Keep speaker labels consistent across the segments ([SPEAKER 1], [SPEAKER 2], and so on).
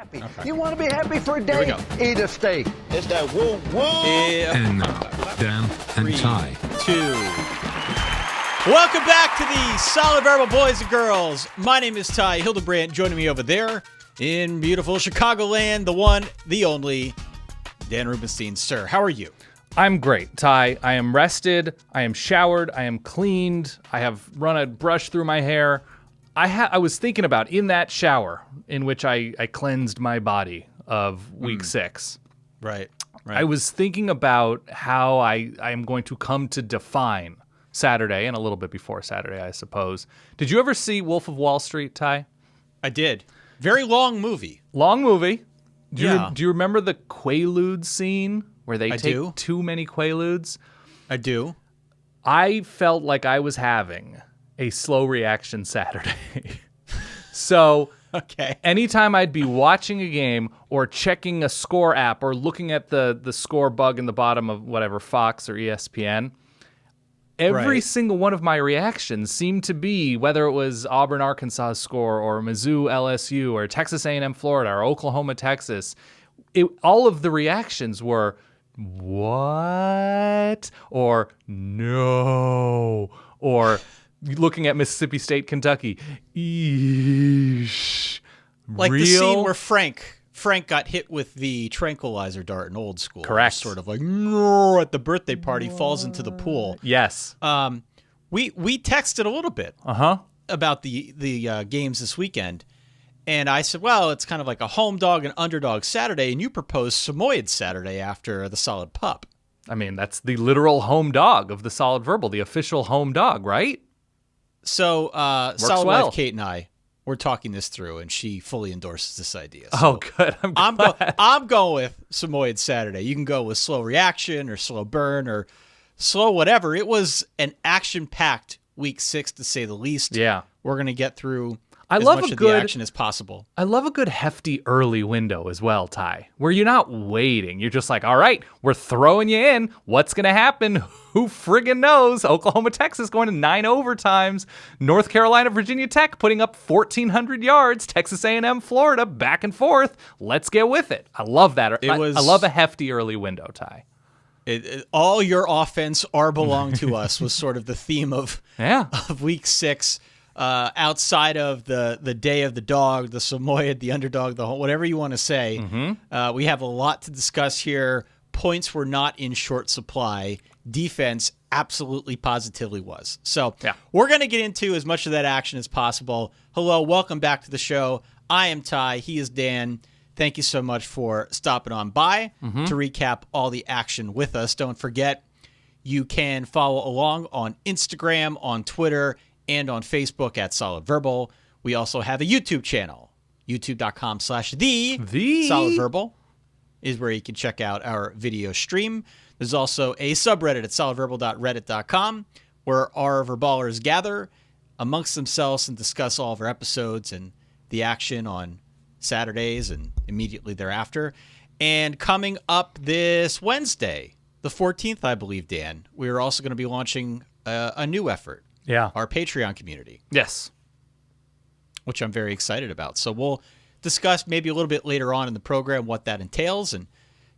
[SPEAKER 1] happy. Okay. You want to be happy for a day? Eat a steak.
[SPEAKER 2] It's that woo woo.
[SPEAKER 3] And now, Dan and Ty.
[SPEAKER 4] 2. Welcome back to the Solid Verbal Boys and Girls. My name is Ty Hildebrandt. Joining me over there in beautiful Chicagoland, the one, the only, Dan Rubenstein. Sir, how are you?
[SPEAKER 5] I'm great, Ty. I am rested. I am showered. I am cleaned. I have run a brush through my hair. I was thinking about in that shower in which I cleansed my body of week 6.
[SPEAKER 4] Right.
[SPEAKER 5] I was thinking about how I am going to come to define Saturday and a little bit before Saturday, I suppose. Did you ever see Wolf of Wall Street, Ty?
[SPEAKER 4] I did. Very long movie.
[SPEAKER 5] Long movie. Do
[SPEAKER 4] Yeah.
[SPEAKER 5] you remember the Quaalude scene where they take too many Quaaludes?
[SPEAKER 4] I do.
[SPEAKER 5] I felt like I was having a slow reaction Saturday. So anytime I'd be watching a game or checking a score app or looking at the score bug in the bottom of whatever, Fox or ESPN, every single one of my reactions seemed to be, whether it was Auburn, Arkansas score or Mizzou, LSU or Texas A&M, Florida or Oklahoma, Texas, all of the reactions were, what? Or no. Or looking at Mississippi State, Kentucky, eesh.
[SPEAKER 4] Like the scene where Frank got hit with the tranquilizer dart in Old School.
[SPEAKER 5] Correct.
[SPEAKER 4] Sort of like, no, at the birthday party, falls into the pool.
[SPEAKER 5] Yes.
[SPEAKER 4] We texted a little bit about the games this weekend, and I said, well, it's kind of like a home dog and underdog Saturday, and you proposed Samoyed Saturday after the Solid Pup.
[SPEAKER 5] I mean, that's the literal home dog of the Solid Verbal, the official home dog, right?
[SPEAKER 4] So Solid Wife Kate and I, we're talking this through, and she fully endorses this idea. So
[SPEAKER 5] good.
[SPEAKER 4] I'm going with Samoyed Saturday. You can go with slow reaction or slow burn or slow whatever. It was an action-packed week 6, to say the least.
[SPEAKER 5] Yeah.
[SPEAKER 4] We're going to get through as much of the action as possible.
[SPEAKER 5] I love a good hefty early window as well, Ty, where you're not waiting. You're just like, all right, we're throwing you in. What's going to happen? Who friggin' knows? Oklahoma, Texas going to 9 overtimes. North Carolina, Virginia Tech putting up 1,400 yards. Texas A&M, Florida, back and forth. Let's get with it. I love that. I love a hefty early window, Ty.
[SPEAKER 4] All your offense belong to us was sort of the theme of week 6. Outside of the day of the dog, the Samoyed, the underdog, the whole, whatever you want to say, we have a lot to discuss here. Points were not in short supply. Defense absolutely positively was. So we're going to get into as much of that action as possible. Hello, welcome back to the show. I am Ty. He is Dan. Thank you so much for stopping on by to recap all the action with us. Don't forget, you can follow along on Instagram, on Twitter, and on Facebook at Solid Verbal. We also have a YouTube channel, youtube.com/the Solid Verbal is where you can check out our video stream. There's also a subreddit at solidverbal.reddit.com where our verballers gather amongst themselves and discuss all of our episodes and the action on Saturdays and immediately thereafter. And coming up this Wednesday, the 14th, I believe, Dan, we're also going to be launching a new effort.
[SPEAKER 5] Yeah.
[SPEAKER 4] Our Patreon community.
[SPEAKER 5] Yes.
[SPEAKER 4] Which I'm very excited about. So we'll discuss maybe a little bit later on in the program what that entails and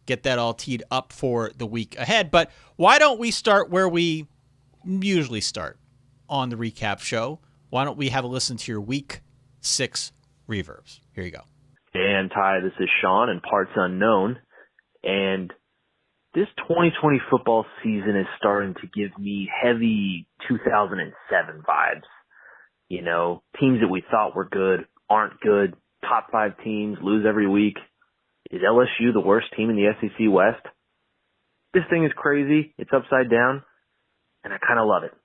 [SPEAKER 4] get that all teed up for the week ahead. But why don't we start where we usually start on the recap show? Why don't we have a listen to your week 6 reverbs? Here you go.
[SPEAKER 6] And Ty, this is Sean in Parts Unknown. And this 2020 football season is starting to give me heavy 2007 vibes. You know, teams that we thought were good aren't good. Top 5 teams lose every week. Is LSU the worst team in the SEC West? This thing is crazy. It's upside down, and I kind of love it.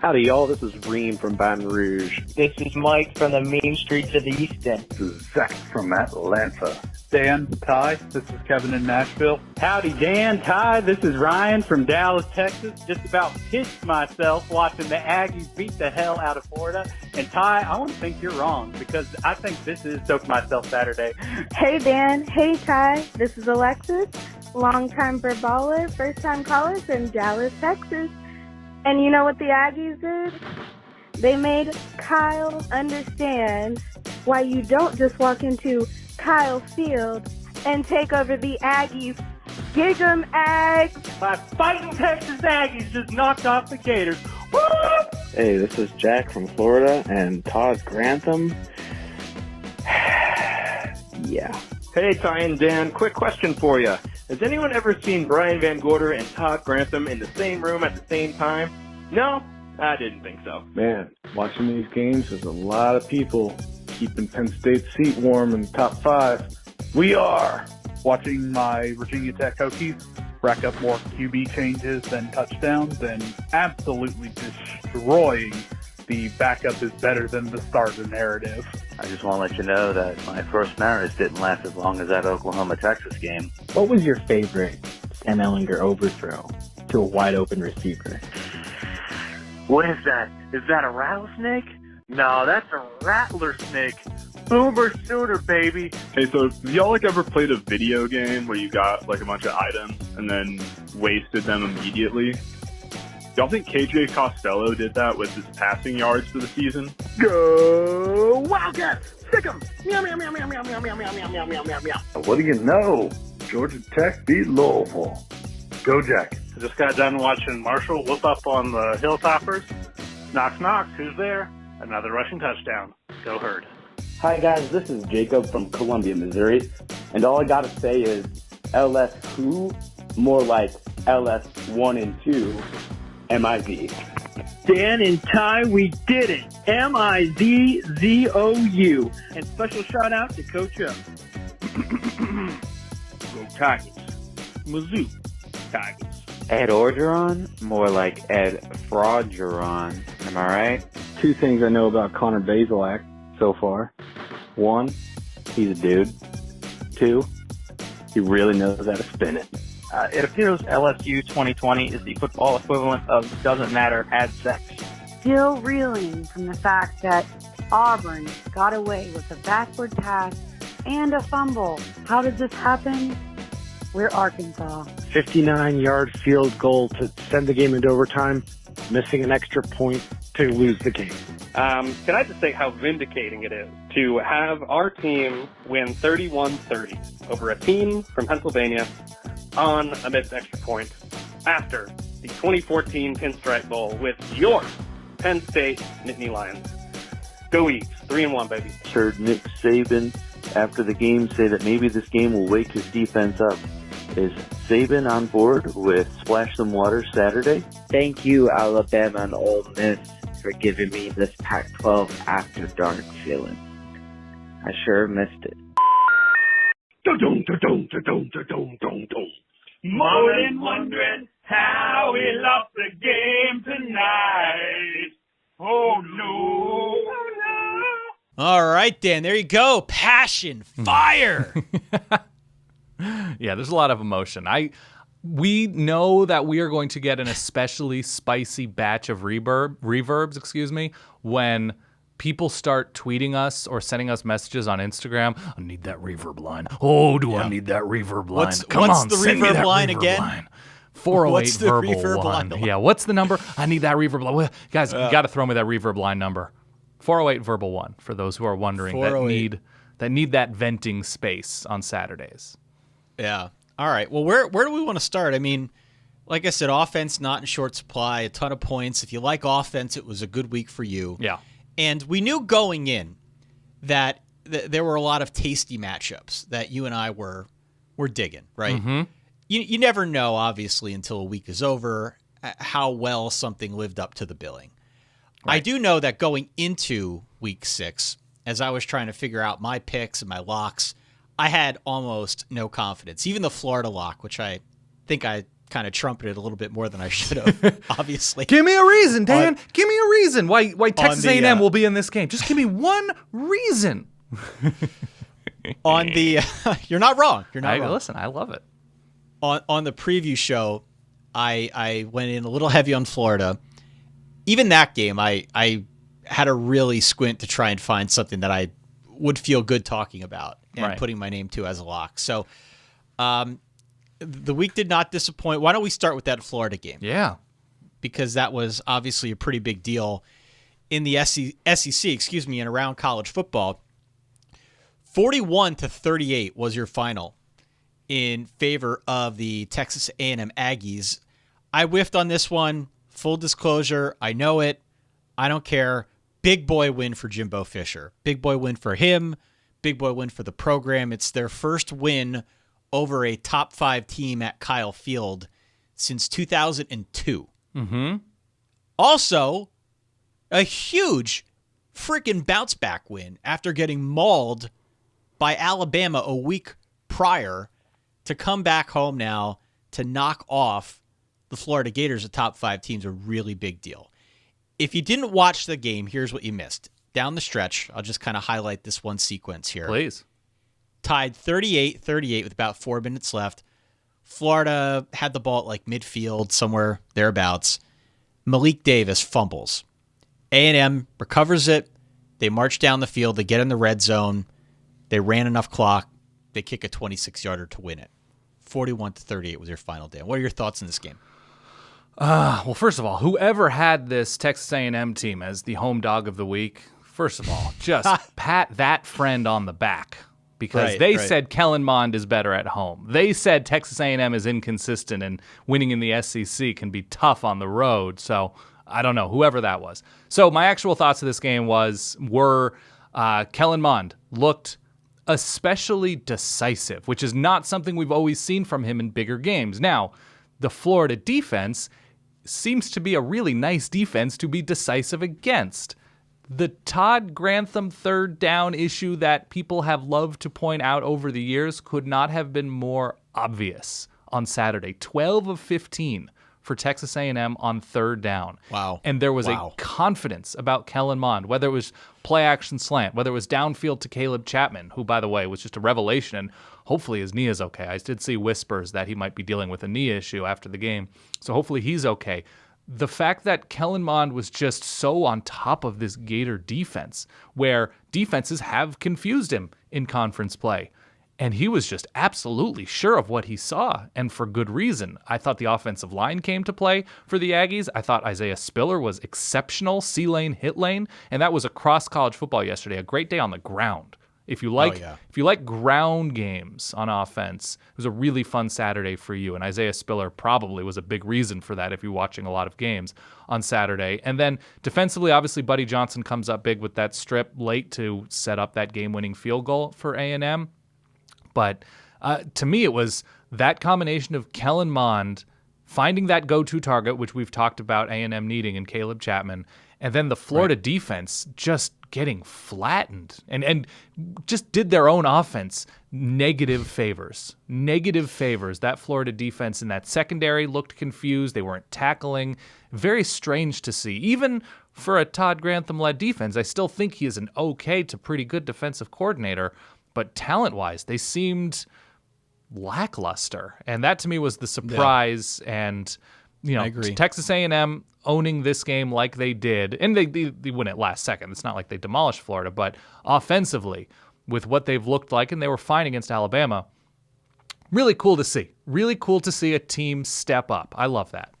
[SPEAKER 7] Howdy, y'all. This is Reem from Baton Rouge.
[SPEAKER 8] This is Mike from the mean streets of the East End.
[SPEAKER 9] This is Zach from Atlanta.
[SPEAKER 10] Dan, Ty, this is Kevin in Nashville.
[SPEAKER 11] Howdy, Dan, Ty, this is Ryan from Dallas, Texas. Just about pissed myself watching the Aggies beat the hell out of Florida. And Ty, I want to think you're wrong because I think this is Soak Myself Saturday.
[SPEAKER 12] Hey, Dan. Hey, Ty. This is Alexis, longtime verbaler, first-time caller from Dallas, Texas. And you know what the Aggies did? They made Kyle understand why you don't just walk into Kyle Field and take over the Aggies. Gig 'em, Ags!
[SPEAKER 11] My fighting Texas Aggies just knocked off the Gators. Woo!
[SPEAKER 7] Hey, this is Jack from Florida, and Todd Grantham. Yeah.
[SPEAKER 2] Hey, Ty and Dan, quick question for you. Has anyone ever seen Brian Van Gorder and Todd Grantham in the same room at the same time? No? I didn't think so.
[SPEAKER 10] Man, watching these games, there's a lot of people keeping Penn State's seat warm in the top 5. We are watching my Virginia Tech Hokies rack up more QB changes than touchdowns and absolutely destroying the backup is better than the starter narrative.
[SPEAKER 13] I just want to let you know that my first Mariners didn't last as long as that Oklahoma-Texas game.
[SPEAKER 14] What was your favorite Sam Ehlinger overthrow to a wide-open receiver?
[SPEAKER 13] What is that? Is that a rattlesnake? No, that's a rattler snake. Boomer Sooner, baby.
[SPEAKER 15] Hey, so have y'all ever played a video game where you got a bunch of items and then wasted them immediately? Y'all think KJ Costello did that with his passing yards for the season?
[SPEAKER 10] Go Wildcats! Stick 'em! Meow, meow, meow, meow, meow, meow, meow, meow, meow, meow, meow, meow.
[SPEAKER 9] What do you know? Georgia Tech beat Louisville. Go Jack.
[SPEAKER 11] I just got done watching Marshall whoop up on the Hilltoppers. Knock, knock. Who's there? Another rushing touchdown. Go Herd.
[SPEAKER 16] Hi, guys. This is Jacob from Columbia, Missouri. And all I got to say is LS who? More like LS 1 and 2. M-I-Z.
[SPEAKER 17] Dan and Ty, we did it. M-I-Z-Z-O-U. And special shout out to Coach O.
[SPEAKER 11] Go Tigers. Mizzou Tigers.
[SPEAKER 18] Ed Orgeron? More like Ed Frauduron. Am I right?
[SPEAKER 7] 2 things I know about Connor Bazelak so far. 1, he's a dude. 2, he really knows how to spin it.
[SPEAKER 8] It appears LSU 2020 is the football equivalent of doesn't matter, add sex.
[SPEAKER 12] Still reeling from the fact that Auburn got away with a backward pass and a fumble. How did this happen? We're Arkansas.
[SPEAKER 19] 59-yard field goal to send the game into overtime, missing an extra point to lose the game.
[SPEAKER 20] Can I just say how vindicating it is to have our team win 31-30 over a team from Pennsylvania on a missed extra point after the 2014 Pinstripe Bowl with your Penn State Nittany Lions. Go Eats, 3-1, baby.
[SPEAKER 6] Heard Nick Saban after the game say that maybe this game will wake his defense up. Is Saban on board with Splash Some Water Saturday?
[SPEAKER 18] Thank you, Alabama and Ole Miss, for giving me this Pac-12 after dark feeling. I sure missed it.
[SPEAKER 11] Mullen wondering how we lost the game tonight. Oh no.
[SPEAKER 4] All right, Dan, there you go. Passion, fire.
[SPEAKER 5] Yeah, there's a lot of emotion. We know that we are going to get an especially spicy batch of reverbs, when people start tweeting us or sending us messages on Instagram. I need that reverb line. Oh, I need that reverb line?
[SPEAKER 4] What's the reverb line again?
[SPEAKER 5] Line. 408
[SPEAKER 4] what's the
[SPEAKER 5] verbal
[SPEAKER 4] reverb
[SPEAKER 5] one.
[SPEAKER 4] line?
[SPEAKER 5] Yeah, what's the number? I need that reverb line. Well, guys, you got to throw me that reverb line number. 408 verbal one for those who are wondering that need that venting space on Saturdays.
[SPEAKER 4] Yeah. All right. Well, where do we want to start? I mean, like I said, offense not in short supply, a ton of points. If you like offense, it was a good week for you.
[SPEAKER 5] Yeah.
[SPEAKER 4] And we knew going in that there were a lot of tasty matchups that you and I were digging, right?
[SPEAKER 5] Mm-hmm.
[SPEAKER 4] You never know, obviously, until a week is over, how well something lived up to the billing. Right. I do know that going into week 6, as I was trying to figure out my picks and my locks, I had almost no confidence. Even the Florida lock, which I think I kind of trumpeted a little bit more than I should have, obviously.
[SPEAKER 5] Give me a reason, Dan. Give me a reason why Texas A&M will be in this game. Just give me one reason.
[SPEAKER 4] You're not wrong. You're not wrong.
[SPEAKER 5] Listen, I love it.
[SPEAKER 4] On the preview show, I went in a little heavy on Florida. Even that game, I had to really squint to try and find something that I would feel good talking about and putting my name to as a lock. So the week did not disappoint. Why don't we start with that Florida game?
[SPEAKER 5] Yeah.
[SPEAKER 4] Because that was obviously a pretty big deal in the SEC, and around college football. 41-38 was your final in favor of the Texas A&M Aggies. I whiffed on this one. Full disclosure, I know it. I don't care. Big boy win for Jimbo Fisher. Big boy win for him. Big boy win for the program. It's their first win over a top 5 team at Kyle Field since 2002.
[SPEAKER 5] Mm-hmm.
[SPEAKER 4] Also, a huge freaking bounce back win after getting mauled by Alabama a week prior to come back home now to knock off the Florida Gators, a top 5 team's a really big deal. If you didn't watch the game, here's what you missed. Down the stretch, I'll just kind of highlight this one sequence here.
[SPEAKER 5] Please.
[SPEAKER 4] Tied 38-38 with about 4 minutes left. Florida had the ball at like midfield, somewhere thereabouts. Malik Davis fumbles. A&M recovers it. They march down the field. They get in the red zone. They ran enough clock. They kick a 26-yarder to win it. 41-38 was your final day. What are your thoughts on this game?
[SPEAKER 5] Well, first of all, whoever had this Texas A&M team as the home dog of the week, first of all, just pat that friend on the back. Because they said Kellen Mond is better at home. They said Texas A&M is inconsistent and winning in the SEC can be tough on the road. So I don't know, whoever that was. So my actual thoughts of this game were Kellen Mond looked especially decisive, which is not something we've always seen from him in bigger games. Now, the Florida defense seems to be a really nice defense to be decisive against. The Todd Grantham third down issue that people have loved to point out over the years could not have been more obvious on Saturday. 12 of 15 for Texas A&M on third down.
[SPEAKER 4] Wow.
[SPEAKER 5] And there was a confidence about Kellen Mond, whether it was play action slant, whether it was downfield to Caleb Chapman, who, by the way, was just a revelation, and hopefully his knee is okay. I did see whispers that he might be dealing with a knee issue after the game, so hopefully he's okay. The fact that Kellen Mond was just so on top of this Gator defense, where defenses have confused him in conference play, and he was just absolutely sure of what he saw, and for good reason. I thought the offensive line came to play for the Aggies. I thought Isaiah Spiller was exceptional, C-lane, hit lane, and that was across college football yesterday. A great day on the ground. If you like ground games on offense, it was a really fun Saturday for you. And Isaiah Spiller probably was a big reason for that if you're watching a lot of games on Saturday. And then defensively, obviously, Buddy Johnson comes up big with that strip late to set up that game-winning field goal for A&M. But to me, it was that combination of Kellen Mond finding that go-to target, which we've talked about A&M needing in Caleb Chapman, and then the Florida defense just getting flattened and just did their own offense negative favors. That Florida defense in that secondary looked confused. They weren't tackling. Very strange to see. Even for a Todd Grantham-led defense, I still think he is an okay to pretty good defensive coordinator, but talent-wise, they seemed lackluster. And that to me was the surprise. And
[SPEAKER 4] I agree.
[SPEAKER 5] Texas A&M owning this game like they did, and they win it last second. It's not like they demolished Florida, but offensively, with what they've looked like, and they were fine against Alabama, really cool to see. Really cool to see a team step up. I love that.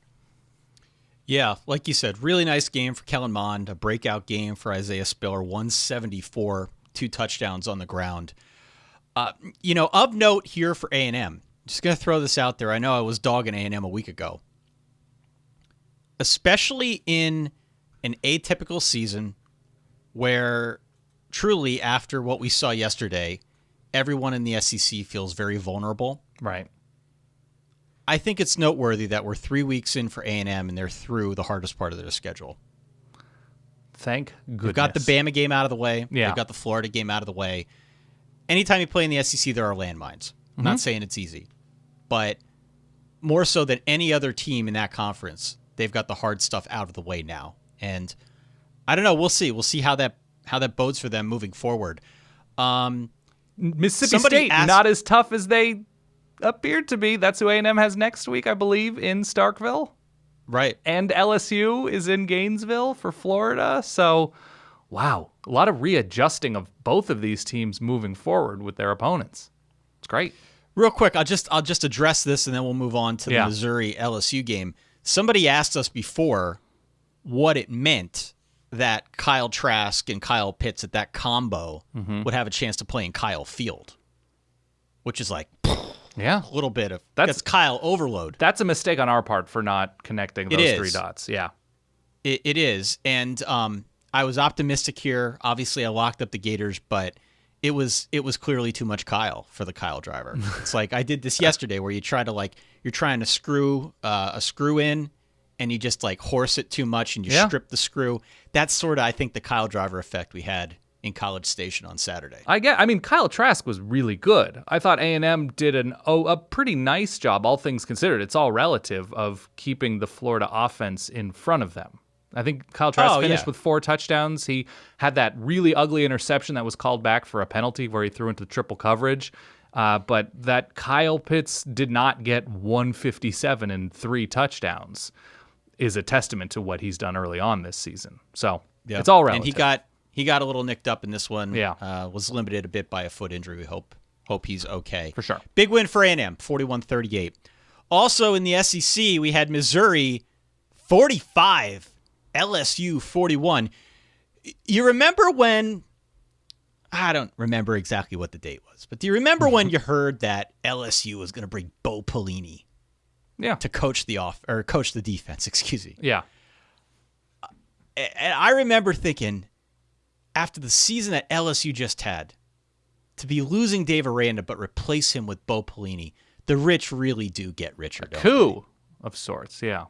[SPEAKER 4] Yeah, like you said, really nice game for Kellen Mond, a breakout game for Isaiah Spiller, 174, 2 touchdowns on the ground. Of note here for A&M, just going to throw this out there. I know I was dogging A&M a week ago. Especially in an atypical season where truly after what we saw yesterday, everyone in the SEC feels very vulnerable.
[SPEAKER 5] Right.
[SPEAKER 4] I think it's noteworthy that we're 3 weeks in for A&M and they're through the hardest part of their schedule.
[SPEAKER 5] Thank goodness.
[SPEAKER 4] They've got the Bama game out of the way.
[SPEAKER 5] Yeah.
[SPEAKER 4] They've got the Florida game out of the way. Anytime you play in the SEC, there are landmines. I'm not saying it's easy, but more so than any other team in that conference, they've got the hard stuff out of the way now. And I don't know. We'll see. We'll see how that bodes for them moving forward.
[SPEAKER 5] Mississippi State, not as tough as they appeared to be. That's who A&M has next week, I believe, in Starkville.
[SPEAKER 4] Right.
[SPEAKER 5] And LSU is in Gainesville for Florida. So, wow. A lot of readjusting of both of these teams moving forward with their opponents. It's great.
[SPEAKER 4] Real quick, I'll just address this and then we'll move on to the Missouri LSU game. Somebody asked us before what it meant that Kyle Trask and Kyle Pitts, that combo
[SPEAKER 5] Mhm.
[SPEAKER 4] would have a chance to play in Kyle Field, which is like
[SPEAKER 5] Yeah.
[SPEAKER 4] a little bit of that's Kyle overload.
[SPEAKER 5] That's a mistake on our part for not connecting
[SPEAKER 4] It
[SPEAKER 5] those
[SPEAKER 4] is.
[SPEAKER 5] 3 dots. Yeah.
[SPEAKER 4] It is, and I was optimistic here. Obviously, I locked up the Gators, but it was clearly too much Kyle for the Kyle driver. It's like I did this yesterday, where you try to you're trying to screw a screw in, and you just horse it too much, and you strip the screw. That's sort of, I think, the Kyle driver effect we had in College Station on Saturday.
[SPEAKER 5] I mean, Kyle Trask was really good. I thought A&M did a pretty nice job, all things considered. It's all relative, of keeping the Florida offense in front of them. I think Kyle Trask finished with 4 touchdowns. He had that really ugly interception that was called back for a penalty where he threw into triple coverage. But that Kyle Pitts did not get 157 and 3 touchdowns is a testament to what he's done early on this season. So it's all relative.
[SPEAKER 4] And he got a little nicked up in this one.
[SPEAKER 5] Yeah.
[SPEAKER 4] Was limited a bit by a foot injury. We hope he's okay.
[SPEAKER 5] For sure.
[SPEAKER 4] Big win for A&M, 41-38. Also in the SEC, we had Missouri 45, LSU 41. You remember when, I don't remember exactly what the date was, but do you remember when you heard that LSU was going to bring Bo Pelini to coach the defense, excuse me.
[SPEAKER 5] Yeah.
[SPEAKER 4] And I remember thinking, after the season that LSU just had, to be losing Dave Aranda but replace him with Bo Pelini, the rich really do get richer.
[SPEAKER 5] Coup of sorts, yeah.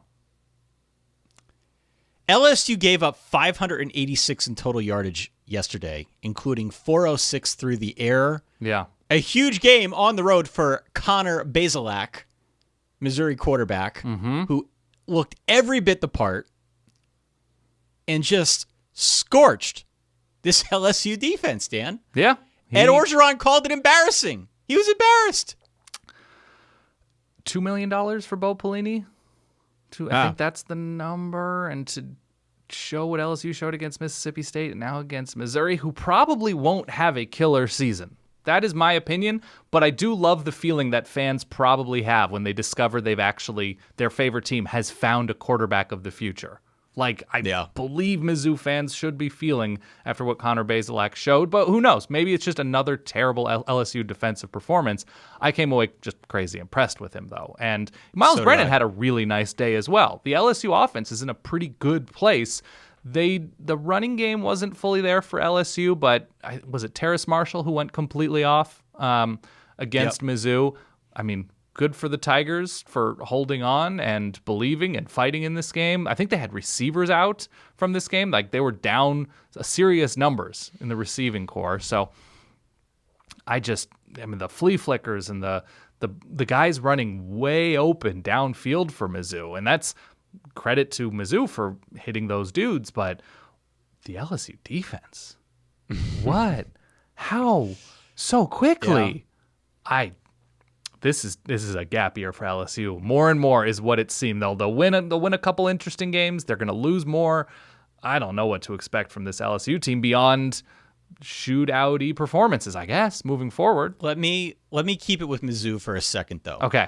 [SPEAKER 4] LSU gave up 586 in total yardage yesterday, including 406 through the air.
[SPEAKER 5] Yeah.
[SPEAKER 4] A huge game on the road for Connor Bazelak, Missouri quarterback, who looked every bit the part and just scorched this LSU defense, Dan.
[SPEAKER 5] Yeah.
[SPEAKER 4] Ed Orgeron called it embarrassing. He was embarrassed.
[SPEAKER 5] $2 million for Bo Pelini? I think that's the number. And to show what LSU showed against Mississippi State and now against Missouri, who probably won't have a killer season. That is my opinion, but I do love the feeling that fans probably have when they discover their favorite team has found a quarterback of the future. Like, I believe Mizzou fans should be feeling after what Connor Bazelak showed, but who knows? Maybe it's just another terrible LSU defensive performance. I came away just crazy impressed with him, though. And Miles Brennan had a really nice day as well. The LSU offense is in a pretty good place. The running game wasn't fully there for LSU, but was it Terrace Marshall who went completely off against Mizzou? I mean, good for the Tigers for holding on and believing and fighting in this game. I think they had receivers out from this game. Like, they were down serious numbers in the receiving core. So the flea flickers and the guys running way open downfield for Mizzou. And that's credit to Mizzou for hitting those dudes. But the LSU defense, what? How? So quickly? This is a gap year for LSU. More and more is what it seemed. They'll win a couple interesting games. They're going to lose more. I don't know what to expect from this LSU team beyond shootout-y performances, I guess, moving forward.
[SPEAKER 4] Let me keep it with Mizzou for a second, though.
[SPEAKER 5] Okay.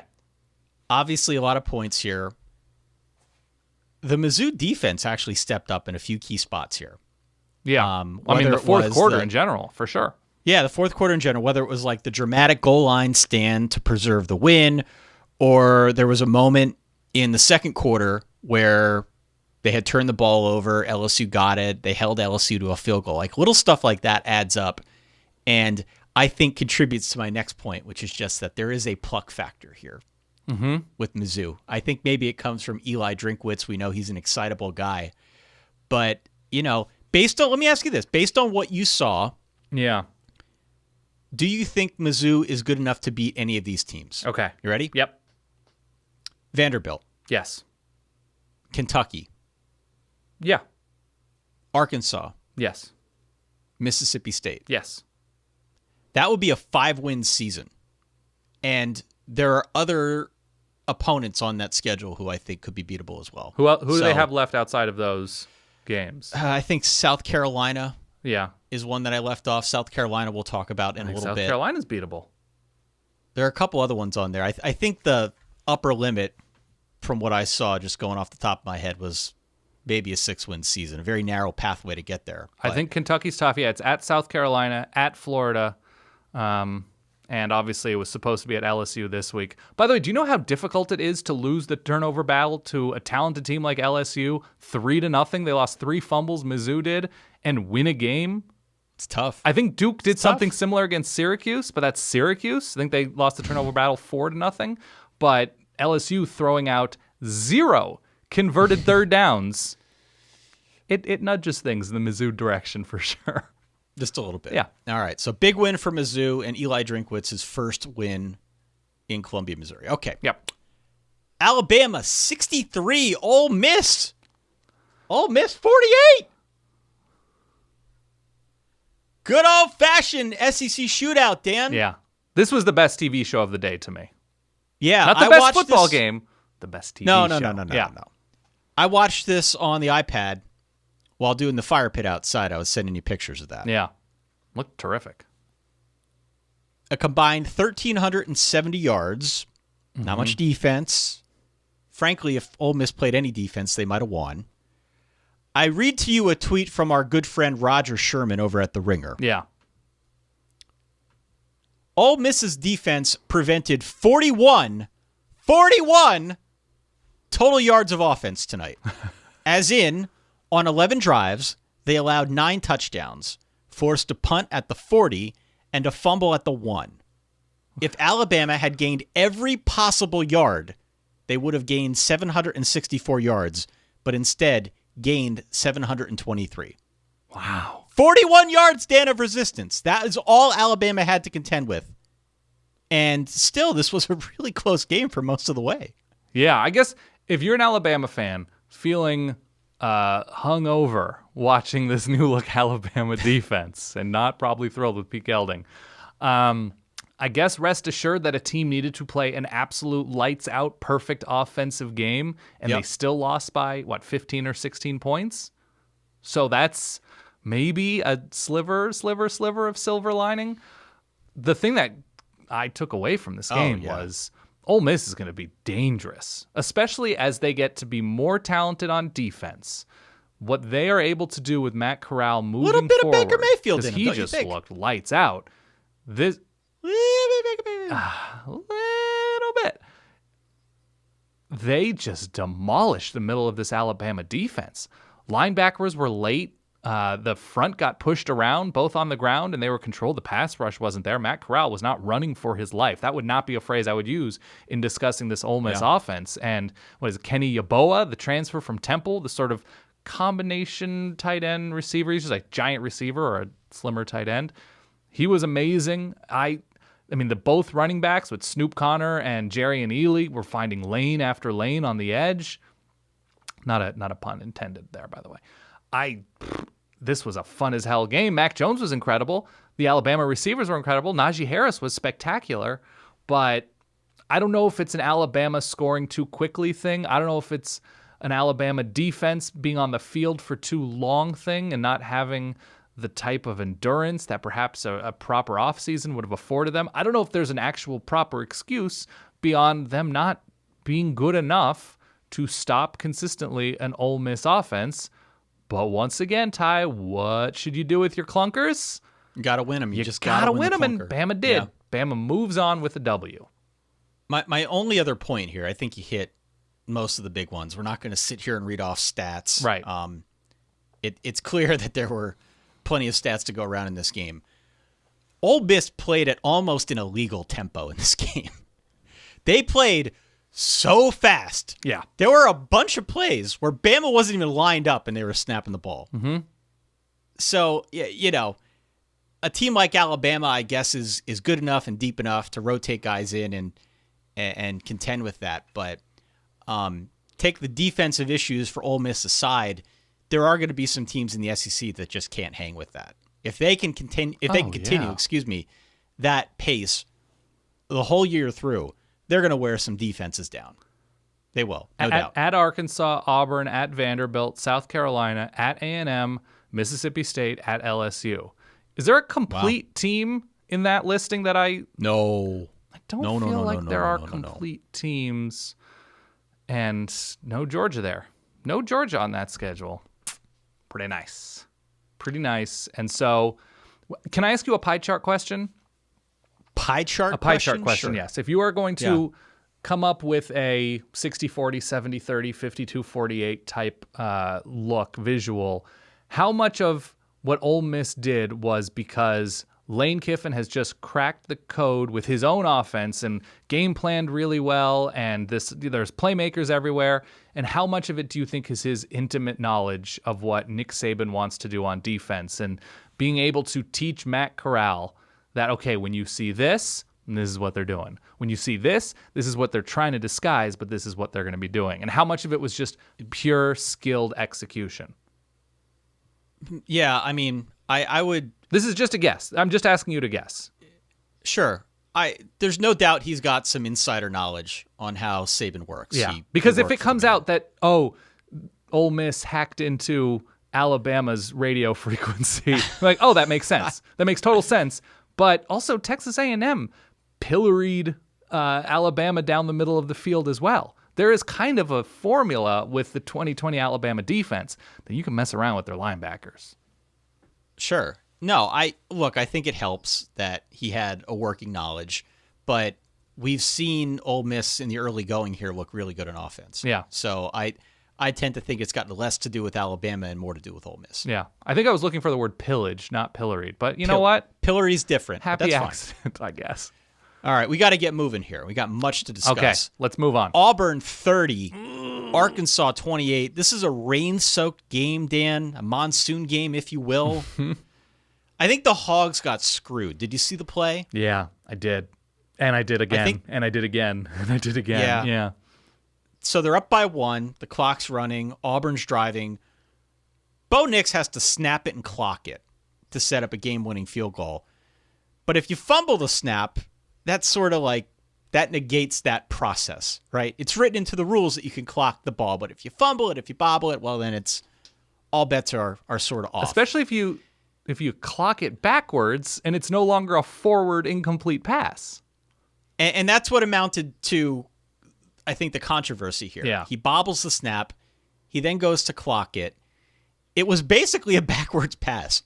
[SPEAKER 4] Obviously, a lot of points here. The Mizzou defense actually stepped up in a few key spots here.
[SPEAKER 5] Yeah. The fourth quarter in general, for sure.
[SPEAKER 4] Yeah, the fourth quarter in general, whether it was like the dramatic goal line stand to preserve the win, or there was a moment in the second quarter where they had turned the ball over, LSU got it, they held LSU to a field goal. Like, little stuff like that adds up, and I think contributes to my next point, which is just that there is a pluck factor here with Mizzou. I think maybe it comes from Eli Drinkwitz. We know he's an excitable guy. But, let me ask you this. Based on what you saw, do you think Mizzou is good enough to beat any of these teams?
[SPEAKER 5] Okay.
[SPEAKER 4] You ready?
[SPEAKER 5] Yep.
[SPEAKER 4] Vanderbilt.
[SPEAKER 5] Yes.
[SPEAKER 4] Kentucky.
[SPEAKER 5] Yeah.
[SPEAKER 4] Arkansas.
[SPEAKER 5] Yes.
[SPEAKER 4] Mississippi State.
[SPEAKER 5] Yes.
[SPEAKER 4] That would be a 5-win season. And there are other opponents on that schedule who I think could be beatable as well.
[SPEAKER 5] Who do they have left outside of those games?
[SPEAKER 4] I think South Carolina.
[SPEAKER 5] Yeah.
[SPEAKER 4] Is one that I left off. South Carolina we'll talk about in a little bit.
[SPEAKER 5] South Carolina's beatable.
[SPEAKER 4] There are a couple other ones on there. I think the upper limit from what I saw just going off the top of my head was maybe a 6-win season, a very narrow pathway to get there.
[SPEAKER 5] I think Kentucky's tough. Yeah, it's at South Carolina, at Florida, and obviously it was supposed to be at LSU this week. By the way, do you know how difficult it is to lose the turnover battle to a talented team like LSU 3-0? They lost 3 fumbles, Mizzou did, and win a game.
[SPEAKER 4] It's tough.
[SPEAKER 5] I think Duke did something similar against Syracuse, but that's Syracuse. I think they lost the turnover battle 4-0, but LSU throwing out 0 converted third downs. It nudges things in the Mizzou direction for sure.
[SPEAKER 4] Just a little bit.
[SPEAKER 5] Yeah.
[SPEAKER 4] All right. So big win for Mizzou and Eli Drinkwitz's first win in Columbia, Missouri. Okay.
[SPEAKER 5] Yep.
[SPEAKER 4] Alabama 63, Ole Miss. Ole Miss 48. Good old-fashioned SEC shootout, Dan.
[SPEAKER 5] Yeah. This was the best TV show of the day to me.
[SPEAKER 4] Yeah.
[SPEAKER 5] Not the best football game, the best TV show.
[SPEAKER 4] No. I watched this on the iPad while doing the fire pit outside. I was sending you pictures of that.
[SPEAKER 5] Yeah. Looked terrific.
[SPEAKER 4] A combined 1,370 yards. Not much defense. Frankly, if Ole Miss played any defense, they might have won. I read to you a tweet from our good friend Roger Sherman over at The Ringer.
[SPEAKER 5] Yeah.
[SPEAKER 4] Ole Miss's defense prevented 41 total yards of offense tonight. As in, on 11 drives, they allowed 9 touchdowns, forced a punt at the 40, and a fumble at the 1. If Alabama had gained every possible yard, they would have gained 764 yards, but instead gained 723.
[SPEAKER 5] Wow.
[SPEAKER 4] 41 yards, Dan, of resistance. That is all Alabama had to contend with. And still, this was a really close game for most of the way.
[SPEAKER 5] Yeah, I guess if you're an Alabama fan feeling hungover watching this new look Alabama defense and not probably thrilled with Pete Gelding, I guess rest assured that a team needed to play an absolute lights out perfect offensive game, and they still lost by 15 or 16 points. So that's maybe a sliver of silver lining. The thing that I took away from this game was Ole Miss is going to be dangerous, especially as they get to be more talented on defense. What they are able to do with Matt Corral moving forward.
[SPEAKER 4] A little bit of Baker Mayfield in him,
[SPEAKER 5] he
[SPEAKER 4] don't you
[SPEAKER 5] just
[SPEAKER 4] think?
[SPEAKER 5] looked lights out. This a little bit. They just demolished the middle of this Alabama defense. Linebackers were late. The front got pushed around, both on the ground, and they were controlled. The pass rush wasn't there. Matt Corral was not running for his life. That would not be a phrase I would use in discussing this Ole Miss offense. And what is it, Kenny Yeboah, the transfer from Temple, the sort of combination tight end receiver. He's just like giant receiver or a slimmer tight end. He was amazing. I mean, the both running backs with Snoop Connor and Jerry and Ely were finding lane after lane on the edge. Not a pun intended there, by the way. This was a fun as hell game. Mac Jones was incredible. The Alabama receivers were incredible. Najee Harris was spectacular, but I don't know if it's an Alabama scoring too quickly thing. I don't know if it's an Alabama defense being on the field for too long thing and not having the type of endurance that perhaps a proper offseason would have afforded them. I don't know if there's an actual proper excuse beyond them not being good enough to stop consistently an Ole Miss offense. But once again, Ty, what should you do with your clunkers?
[SPEAKER 4] You got to win them.
[SPEAKER 5] You just got to win them, and Bama did.
[SPEAKER 4] Yeah.
[SPEAKER 5] Bama moves on with a W.
[SPEAKER 4] My only other point here, I think you hit most of the big ones. We're not going to sit here and read off stats.
[SPEAKER 5] Right.
[SPEAKER 4] It's clear that there were plenty of stats to go around in this game. Ole Miss played at almost an illegal tempo in this game. They played so fast.
[SPEAKER 5] Yeah.
[SPEAKER 4] There were a bunch of plays where Bama wasn't even lined up and they were snapping the ball.
[SPEAKER 5] Mm-hmm.
[SPEAKER 4] So, you know, a team like Alabama, I guess, is good enough and deep enough to rotate guys in and contend with that. But take the defensive issues for Ole Miss aside, there are going to be some teams in the SEC that just can't hang with that. If they can continue, that pace the whole year through, they're going to wear some defenses down. They will, no doubt.
[SPEAKER 5] At Arkansas, Auburn, at Vanderbilt, South Carolina, at A&M, Mississippi State, at LSU. Is there a complete team in that listing that I
[SPEAKER 4] don't
[SPEAKER 5] feel like there are complete teams, and no Georgia there. No Georgia on that schedule. Pretty nice. And so, can I ask you a pie chart question?
[SPEAKER 4] Pie chart
[SPEAKER 5] A pie chart question,
[SPEAKER 4] Sure.
[SPEAKER 5] yes. If you are going to come up with a 60-40, 70-30, 52-48 type look, visual, how much of what Ole Miss did was because Lane Kiffin has just cracked the code with his own offense and game planned really well, and there's playmakers everywhere, and how much of it do you think is his intimate knowledge of what Nick Saban wants to do on defense and being able to teach Matt Corral that, okay, when you see this, this is what they're doing. When you see this is what they're trying to disguise, but this is what they're going to be doing. And how much of it was just pure skilled execution?
[SPEAKER 4] Yeah, I mean, I would...
[SPEAKER 5] This is just a guess. I'm just asking you to guess.
[SPEAKER 4] Sure. There's no doubt he's got some insider knowledge on how Saban works.
[SPEAKER 5] Yeah, because if it comes out that, Ole Miss hacked into Alabama's radio frequency, like, that makes sense. That makes total sense. But also Texas A&M pilloried Alabama down the middle of the field as well. There is kind of a formula with the 2020 Alabama defense that you can mess around with their linebackers.
[SPEAKER 4] Sure. No, I think it helps that he had a working knowledge, but we've seen Ole Miss in the early going here look really good on offense.
[SPEAKER 5] Yeah.
[SPEAKER 4] So I tend to think it's got less to do with Alabama and more to do with Ole Miss.
[SPEAKER 5] Yeah. I think I was looking for the word pillage, not pilloried, but you know what?
[SPEAKER 4] Pilloried's different.
[SPEAKER 5] Happy
[SPEAKER 4] that's
[SPEAKER 5] accident, I guess.
[SPEAKER 4] All right, we got to get moving here. We got much to discuss.
[SPEAKER 5] Okay, let's move on.
[SPEAKER 4] Auburn 30, Arkansas 28. This is a rain-soaked game, Dan, a monsoon game, if you will. I think the Hogs got screwed. Did you see the play?
[SPEAKER 5] Yeah, I did. And I did again. And I did again. And I did again. Yeah.
[SPEAKER 4] So they're up by 1. The clock's running. Auburn's driving. Bo Nix has to snap it and clock it to set up a game-winning field goal. But if you fumble the snap, that's sort of like, that negates that process, right? It's written into the rules that you can clock the ball, but if you fumble it, if you bobble it, well, then it's all bets are sort of off.
[SPEAKER 5] Especially if you clock it backwards and it's no longer a forward incomplete pass.
[SPEAKER 4] And that's what amounted to, I think, the controversy here.
[SPEAKER 5] Yeah.
[SPEAKER 4] He bobbles the snap. He then goes to clock it. It was basically a backwards pass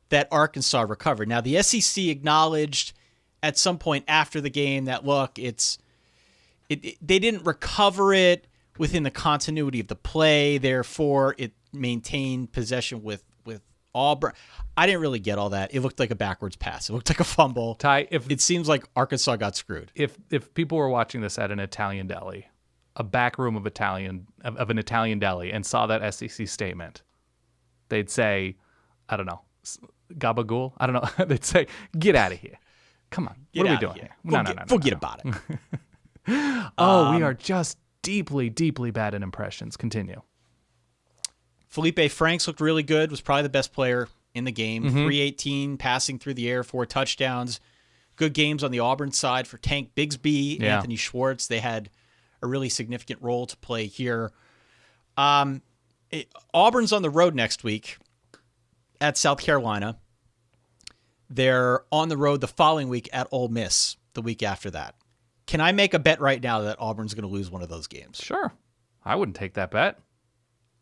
[SPEAKER 4] that Arkansas recovered. Now, the SEC acknowledged at some point after the game that, look, they didn't recover it within the continuity of the play. Therefore, it maintained possession with Auburn. I didn't really get all that. It looked like a backwards pass. It looked like a fumble.
[SPEAKER 5] Ty,
[SPEAKER 4] it seems like Arkansas got screwed.
[SPEAKER 5] If people were watching this at an Italian deli, a back room of an Italian deli, and saw that SEC statement, they'd say, I don't know, gabagool? I don't know. They'd say, get out of here. Come on. What are we doing here? No.
[SPEAKER 4] Forget about it.
[SPEAKER 5] We are just deeply, deeply bad at impressions. Continue.
[SPEAKER 4] Felipe Franks looked really good, was probably the best player in the game. 318, passing through the air, 4 touchdowns. Good games on the Auburn side for Tank Bigsby, Anthony Schwartz. They had a really significant role to play here. Auburn's on the road next week at South Carolina. They're on the road the following week at Ole Miss the week after that. Can I make a bet right now that Auburn's going to lose one of those games?
[SPEAKER 5] Sure. I wouldn't take that bet.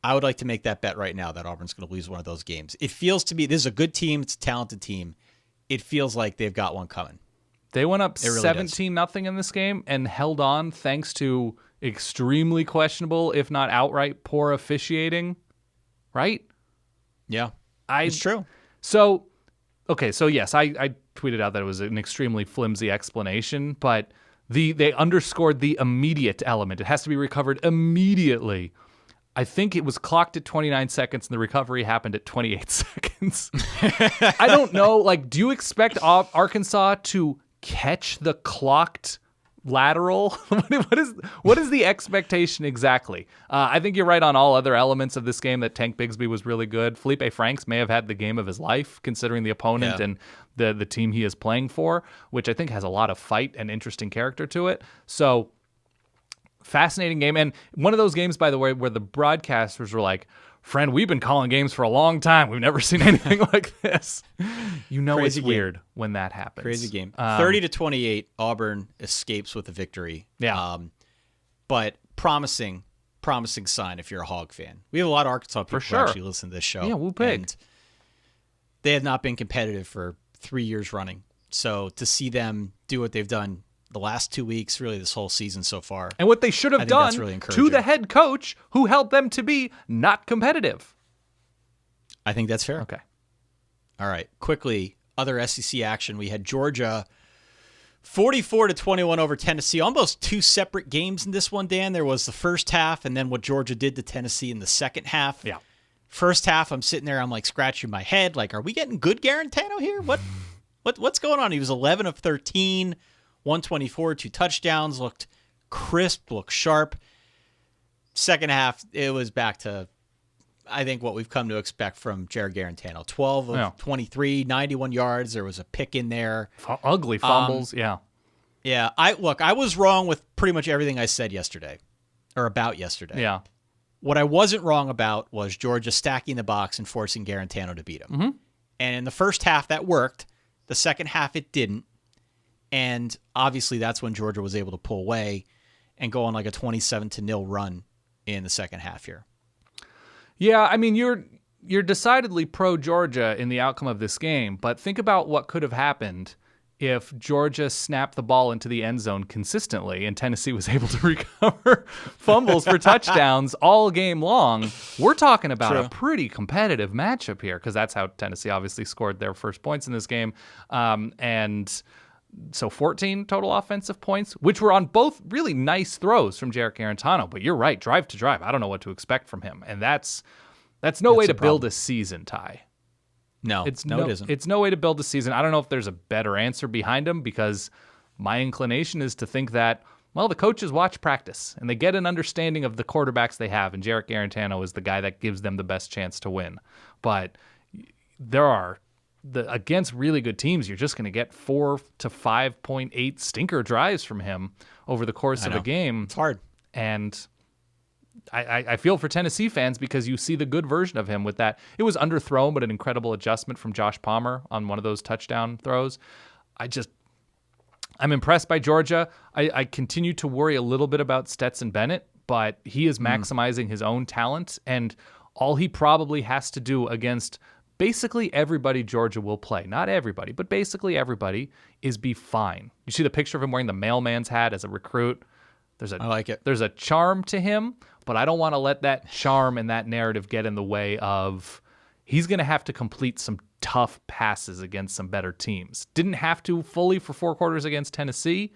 [SPEAKER 4] I would like to make that bet right now that Auburn's going to lose one of those games. It feels to me, this is a good team. It's a talented team. It feels like they've got one coming.
[SPEAKER 5] They went up
[SPEAKER 4] really
[SPEAKER 5] 17-0 in this game and held on thanks to extremely questionable, if not outright poor officiating. Right?
[SPEAKER 4] Yeah. It's true.
[SPEAKER 5] So, okay, so yes, I tweeted out that it was an extremely flimsy explanation, but they underscored the immediate element. It has to be recovered immediately. I think it was clocked at 29 seconds and the recovery happened at 28 seconds. I don't know. Like, do you expect Arkansas to catch the clocked lateral? What is the expectation exactly? I think you're right on all other elements of this game that Tank Bigsby was really good. Felipe Franks may have had the game of his life considering the opponent and the team he is playing for, which I think has a lot of fight and interesting character to it. So fascinating game. And one of those games, by the way, where the broadcasters were like, friend, we've been calling games for a long time. We've never seen anything like this. You know, it's weird when that happens.
[SPEAKER 4] Crazy game. 30-28, Auburn escapes with a victory.
[SPEAKER 5] Yeah.
[SPEAKER 4] But promising promising sign if you're a Hog fan. We have a lot of Arkansas people who actually listen to this show.
[SPEAKER 5] Yeah, Woo Pig.
[SPEAKER 4] And they have not been competitive for 3 years running. So to see them do what they've done the last 2 weeks, really this whole season so far.
[SPEAKER 5] And what they should have done
[SPEAKER 4] really
[SPEAKER 5] to the head coach who helped them to be not competitive.
[SPEAKER 4] I think that's fair.
[SPEAKER 5] Okay.
[SPEAKER 4] All right. Quickly, other SEC action. We had Georgia 44-21 over Tennessee. Almost two separate games in this one, Dan. There was the first half and then what Georgia did to Tennessee in the second half.
[SPEAKER 5] Yeah.
[SPEAKER 4] First half, I'm sitting there, I'm like scratching my head. Like, are we getting good Garantano here? What's going on? He was 11 of 13, 124, 2 touchdowns, looked crisp, looked sharp. Second half, it was back to, I think, what we've come to expect from Jared Garantano. 12 of 23, 91 yards. There was a pick in there.
[SPEAKER 5] Ugly fumbles, yeah.
[SPEAKER 4] Yeah, I was wrong with pretty much everything I said yesterday, or about yesterday.
[SPEAKER 5] Yeah.
[SPEAKER 4] What I wasn't wrong about was Georgia stacking the box and forcing Garantano to beat him.
[SPEAKER 5] Mm-hmm.
[SPEAKER 4] And in the first half, that worked. The second half, it didn't. And obviously, that's when Georgia was able to pull away and go on like a 27-0 run in the second half here.
[SPEAKER 5] Yeah, I mean, you're decidedly pro-Georgia in the outcome of this game, but think about what could have happened if Georgia snapped the ball into the end zone consistently and Tennessee was able to recover fumbles for touchdowns all game long. We're talking about a pretty competitive matchup here because that's how Tennessee obviously scored their first points in this game. And so 14 total offensive points, which were on both really nice throws from Jarek Garantano. But you're right, drive to drive, I don't know what to expect from him. And that's no way to build a season, Ty.
[SPEAKER 4] No, it isn't.
[SPEAKER 5] It's no way to build a season. I don't know if there's a better answer behind him because my inclination is to think that, well, the coaches watch practice and they get an understanding of the quarterbacks they have, and Jarek Garantano is the guy that gives them the best chance to win. But against really good teams, you're just going to get 4 to 5.8 stinker drives from him over the course of a game.
[SPEAKER 4] It's hard.
[SPEAKER 5] And I feel for Tennessee fans because you see the good version of him with that. It was underthrown, but an incredible adjustment from Josh Palmer on one of those touchdown throws. I'm impressed by Georgia. I continue to worry a little bit about Stetson Bennett, but he is maximizing his own talent, and all he probably has to do against basically everybody Georgia will play, not everybody, but basically everybody, is be fine. You see the picture of him wearing the mailman's hat as a recruit? I like it. There's a charm to him, but I don't want to let that charm and that narrative get in the way of he's going to have to complete some tough passes against some better teams. Didn't have to fully for 4 quarters against Tennessee,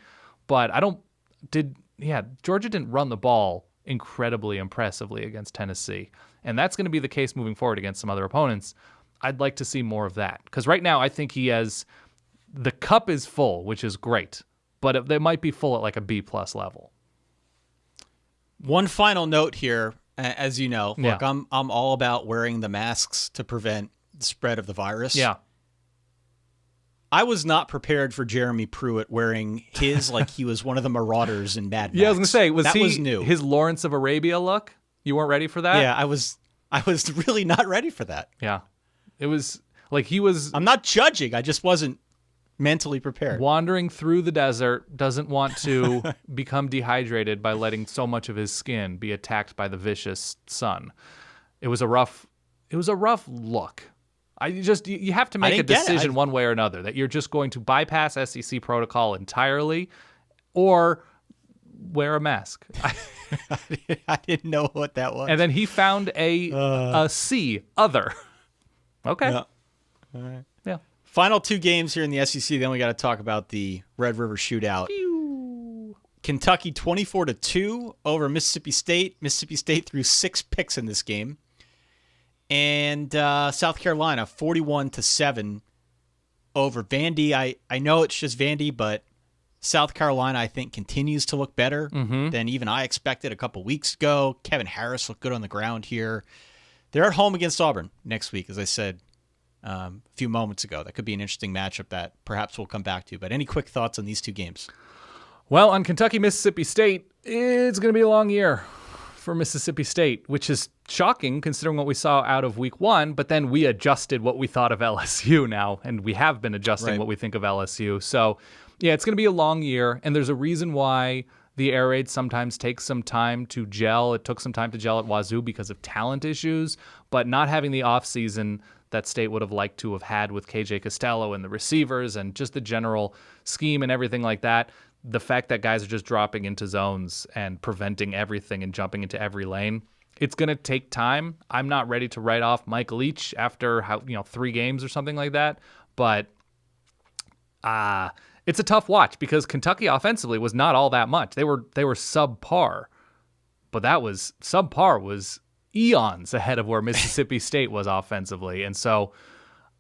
[SPEAKER 5] but Georgia didn't run the ball incredibly impressively against Tennessee. And that's going to be the case moving forward against some other opponents. I'd like to see more of that because right now I think the cup is full, which is great, but they might be full at like a B+ level.
[SPEAKER 4] One final note here, as you know, look, I'm all about wearing the masks to prevent the spread of the virus.
[SPEAKER 5] Yeah.
[SPEAKER 4] I was not prepared for Jeremy Pruitt wearing his like he was one of the marauders in Mad Max.
[SPEAKER 5] Yeah, I was going to say, was
[SPEAKER 4] new.
[SPEAKER 5] His Lawrence of Arabia look? You weren't ready for that?
[SPEAKER 4] Yeah, I was really not ready for that.
[SPEAKER 5] Yeah. It was like he was...
[SPEAKER 4] I'm not judging. I just wasn't mentally prepared.
[SPEAKER 5] Wandering through the desert, doesn't want to become dehydrated by letting so much of his skin be attacked by the vicious sun. It was a rough look. You have to make a decision one way or another that you're just going to bypass SEC protocol entirely or wear a mask.
[SPEAKER 4] I didn't know what that was.
[SPEAKER 5] And then he found a C, other. Okay.
[SPEAKER 4] Yeah. All right.
[SPEAKER 5] Yeah.
[SPEAKER 4] Final 2 games here in the SEC. Then we got to talk about the Red River Shootout. Kentucky 24-2 over Mississippi State. Mississippi State threw 6 picks in this game. And South Carolina 41-7 over Vandy. I know it's just Vandy, but South Carolina I think continues to look better than even I expected a couple weeks ago. Kevin Harris looked good on the ground here. They're at home against Auburn next week, as I said a few moments ago. That could be an interesting matchup that perhaps we'll come back to. But any quick thoughts on these 2 games?
[SPEAKER 5] Well, on Kentucky, Mississippi State, it's going to be a long year for Mississippi State, which is shocking considering what we saw out of week 1. But then we adjusted what we thought of LSU now, and we have been adjusting what we think of LSU. So, yeah, it's going to be a long year, and there's a reason why the air raid sometimes takes some time to gel. It took some time to gel at Wazoo because of talent issues, but not having the offseason that State would have liked to have had with KJ Costello and the receivers and just the general scheme and everything like that. The fact that guys are just dropping into zones and preventing everything and jumping into every lane, it's going to take time. I'm not ready to write off Michael Leach after 3 games or something like that, but it's a tough watch because Kentucky offensively was not all that much. They were subpar, but that was subpar was eons ahead of where Mississippi State was offensively. And so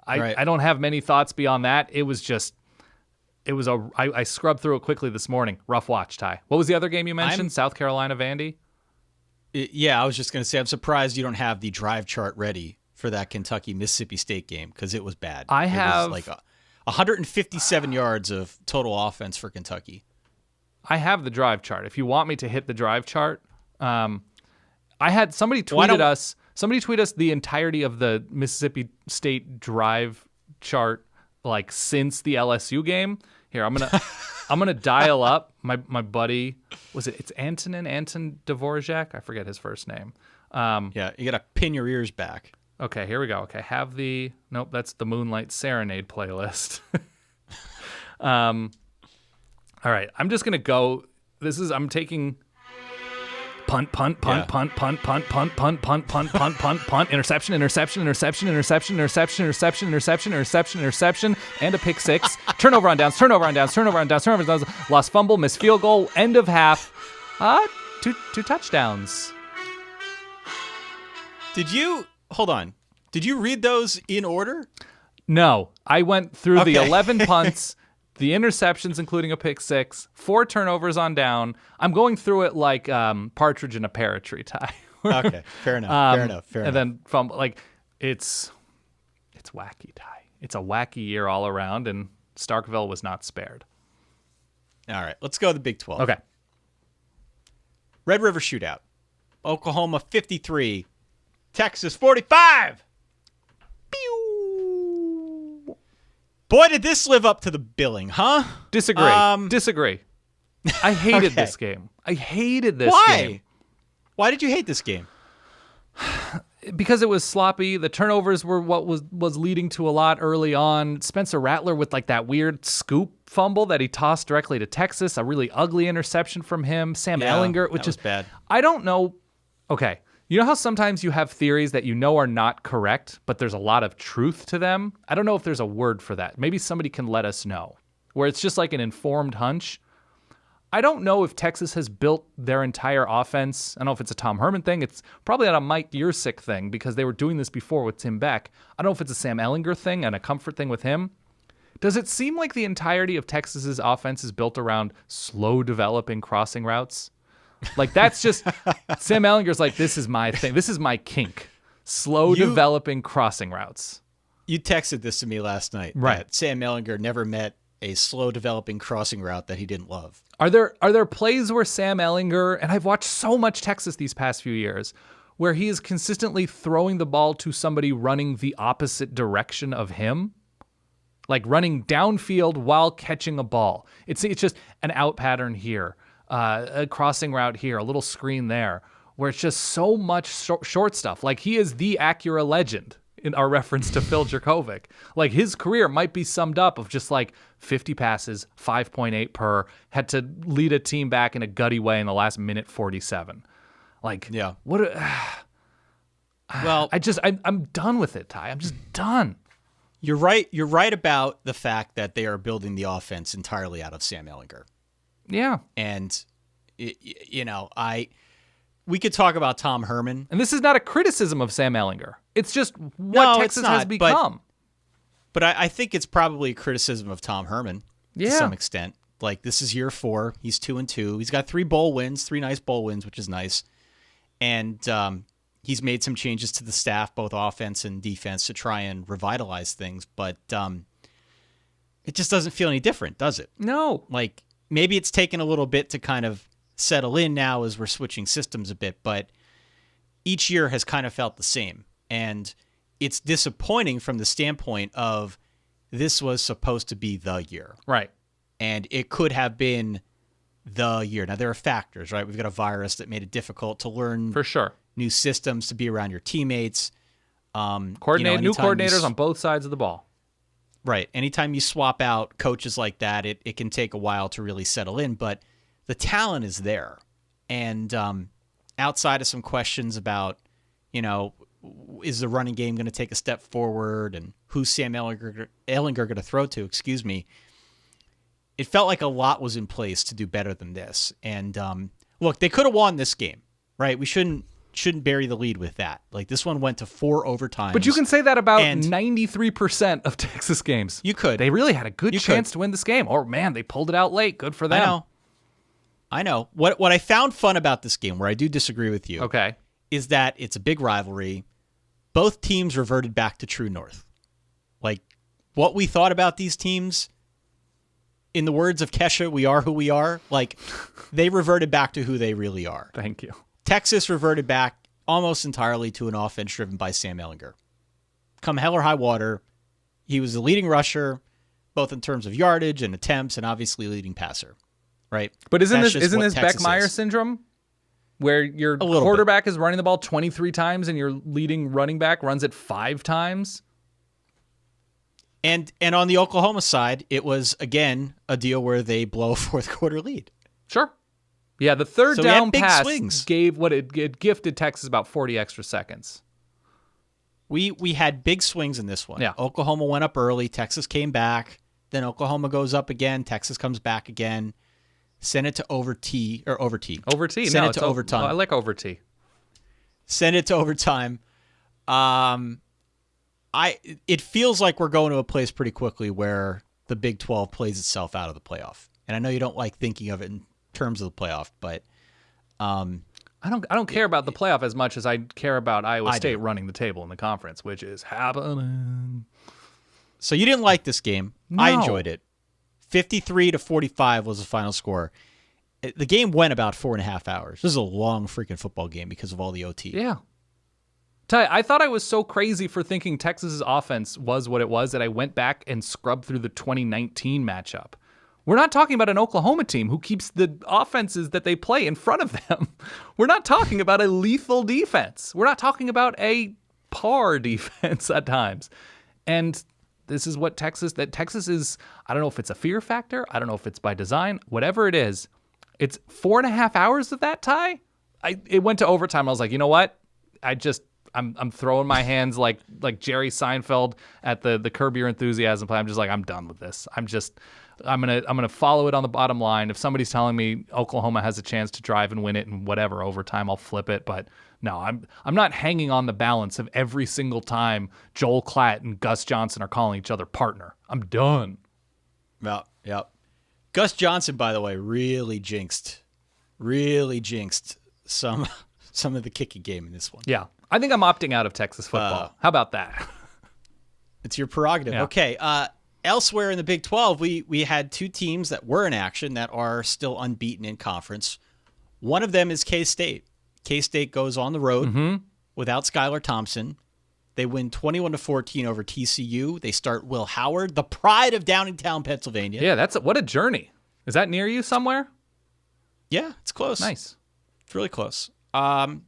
[SPEAKER 5] I don't have many thoughts beyond that. I scrubbed through it quickly this morning. Rough watch, Ty. What was the other game you mentioned? South Carolina Vandy?
[SPEAKER 4] Yeah, I was just going to say, I'm surprised you don't have the drive chart ready for that Kentucky-Mississippi State game because it was bad.
[SPEAKER 5] I have...
[SPEAKER 4] It was like 157 yards of total offense for Kentucky.
[SPEAKER 5] I have the drive chart. If you want me to hit the drive chart, I had somebody tweeted us the entirety of the Mississippi State drive chart like since the LSU game. Here, I'm gonna dial up my buddy. It's Anton Dvorak? I forget his first name.
[SPEAKER 4] Yeah, you gotta pin your ears back.
[SPEAKER 5] Okay, here we go. Okay, nope, that's the Moonlight Serenade playlist. All right, I'm just gonna go. I'm taking punt, interception, and a pick six. Turnover on downs, lost fumble, missed field goal, end of half. Two touchdowns.
[SPEAKER 4] Hold on. Did you read those in order?
[SPEAKER 5] No, I went through the 11 punts, the interceptions, including a pick six, 4 turnovers on down. I'm going through it like Partridge in a Pear Tree, Ty.
[SPEAKER 4] Okay, fair enough.
[SPEAKER 5] And then from it's wacky, Ty. It's a wacky year all around, and Starkville was not spared.
[SPEAKER 4] All right, let's go to the Big 12.
[SPEAKER 5] Okay.
[SPEAKER 4] Red River Shootout. Oklahoma 53, Texas 45. Pew. Boy, did this live up to the billing, huh?
[SPEAKER 5] Disagree. I hated this game. Game.
[SPEAKER 4] Why did you hate this game?
[SPEAKER 5] Because it was sloppy. The turnovers were what was leading to a lot early on. Spencer Rattler with like that weird scoop fumble that he tossed directly to Texas. A really ugly interception from him. Sam Ehlinger, which is
[SPEAKER 4] bad.
[SPEAKER 5] I don't know. Okay. You know how sometimes you have theories that you know are not correct, but there's a lot of truth to them? I don't know if there's a word for that. Maybe somebody can let us know. Where it's just like an informed hunch. I don't know if Texas has built their entire offense. I don't know if it's a Tom Herman thing. It's probably not a Mike Yurcik thing because they were doing this before with Tim Beck. I don't know if it's a Sam Ehlinger thing and a comfort thing with him. Does it seem like the entirety of Texas's offense is built around slow developing crossing routes? Like that's just Sam Ehlinger's like, this is my thing. This is my kink. Slow developing crossing routes.
[SPEAKER 4] You texted this to me last night.
[SPEAKER 5] Right.
[SPEAKER 4] That Sam Ehlinger never met a slow developing crossing route that he didn't love.
[SPEAKER 5] Are there plays where Sam Ehlinger, and I've watched so much Texas these past few years, where he is consistently throwing the ball to somebody running the opposite direction of him? Like running downfield while catching a ball. It's just an out pattern here, a crossing route here, a little screen there, where it's just so much short stuff. Like he is the Acura legend in our reference to Phil Jerkovic. Like his career might be summed up of just like 50 passes, 5.8 per, had to lead a team back in a gutty way in the last minute 47. Like,
[SPEAKER 4] yeah.
[SPEAKER 5] Well, I'm done with it, Ty. I'm just done.
[SPEAKER 4] You're right. You're right about the fact that they are building the offense entirely out of Sam Ehlinger.
[SPEAKER 5] Yeah.
[SPEAKER 4] And, we could talk about Tom Herman.
[SPEAKER 5] And this is not a criticism of Sam Ehlinger. It's just what Texas has become.
[SPEAKER 4] But I think it's probably a criticism of Tom Herman to some extent. Like, this is year 4. He's 2-2. He's got 3 nice bowl wins, which is nice. And he's made some changes to the staff, both offense and defense, to try and revitalize things. But it just doesn't feel any different, does it?
[SPEAKER 5] No.
[SPEAKER 4] Like, maybe it's taken a little bit to kind of settle in now as we're switching systems a bit, but each year has kind of felt the same. And it's disappointing from the standpoint of this was supposed to be the year.
[SPEAKER 5] Right.
[SPEAKER 4] And it could have been the year. Now, there are factors, right? We've got a virus that made it difficult to learn
[SPEAKER 5] for sure
[SPEAKER 4] new systems, to be around your teammates.
[SPEAKER 5] New coordinators on both sides of the ball.
[SPEAKER 4] Right. Anytime you swap out coaches like that, it can take a while to really settle in, but the talent is there. And outside of some questions about, is the running game going to take a step forward and who's Sam Ehlinger going to throw to, it felt like a lot was in place to do better than this. And look, they could have won this game, right? We shouldn't bury the lead with that. Like, this one went to 4 overtimes.
[SPEAKER 5] But you can say that about 93% of Texas games.
[SPEAKER 4] You could.
[SPEAKER 5] They really had a good chance to win this game. Oh, man, they pulled it out late. Good for them.
[SPEAKER 4] I know. What I found fun about this game, where I do disagree with you, is that it's a big rivalry. Both teams reverted back to true north. Like, what we thought about these teams, in the words of Kesha, we are who we are. Like, they reverted back to who they really are.
[SPEAKER 5] Thank you.
[SPEAKER 4] Texas reverted back almost entirely to an offense driven by Sam Ehlinger. Come hell or high water, he was the leading rusher, both in terms of yardage and attempts, and obviously leading passer. Right?
[SPEAKER 5] But isn't this Beckmeyer syndrome, where your quarterback is running the ball 23 times and your leading running back runs it 5 times?
[SPEAKER 4] And on the Oklahoma side, it was, again, a deal where they blow a fourth quarter lead.
[SPEAKER 5] Sure. Yeah, the third down pass
[SPEAKER 4] swings.
[SPEAKER 5] It gifted Texas about 40 extra seconds.
[SPEAKER 4] We had big swings in this one.
[SPEAKER 5] Yeah.
[SPEAKER 4] Oklahoma went up early. Texas came back. Then Oklahoma goes up again. Texas comes back again. Send it to overtime. Send it to overtime.
[SPEAKER 5] I like overtime.
[SPEAKER 4] Send it to overtime. It feels like we're going to a place pretty quickly where the Big 12 plays itself out of the playoff. And I know you don't like thinking of it in terms of the playoff, but
[SPEAKER 5] I don't care about the playoff as much as I care about Iowa State running the table in the conference, which is happening.
[SPEAKER 4] So you didn't like this game.
[SPEAKER 5] No.
[SPEAKER 4] I enjoyed it. 53-45 was the final score. The game went about 4.5 hours. This is a long freaking football game because of all the OT.
[SPEAKER 5] Yeah. Ty, I thought I was so crazy for thinking Texas's offense was what it was that I went back and scrubbed through the 2019 matchup. We're not talking about an Oklahoma team who keeps the offenses that they play in front of them. We're not talking about a lethal defense. We're not talking about a par defense at times. And this is what Texas is, I don't know if it's a fear factor. I don't know if it's by design. Whatever it is, it's 4.5 hours of that, Ty. It went to overtime. I was like, you know what? I'm throwing my hands like Jerry Seinfeld at the Curb Your Enthusiasm play. I'm just like, I'm done with this. I'm gonna follow it on the bottom line. If somebody's telling me Oklahoma has a chance to drive and win it and whatever overtime, I'll flip it. But no, I'm not hanging on the balance of every single time Joel Klatt and Gus Johnson are calling each other partner. I'm done.
[SPEAKER 4] Yep. Gus Johnson, by the way, really jinxed some of the kicking game in this one.
[SPEAKER 5] Yeah. I think I'm opting out of Texas football. How about that?
[SPEAKER 4] It's your prerogative.
[SPEAKER 5] Yeah.
[SPEAKER 4] Okay. Elsewhere in the Big 12, we had 2 teams that were in action that are still unbeaten in conference. One of them is K-State. K-State goes on the road without Skylar Thompson. They win 21-14 over TCU. They start Will Howard, the pride of Downingtown, Pennsylvania.
[SPEAKER 5] Yeah, what a journey. Is that near you somewhere?
[SPEAKER 4] Yeah, it's close.
[SPEAKER 5] Nice.
[SPEAKER 4] It's really close.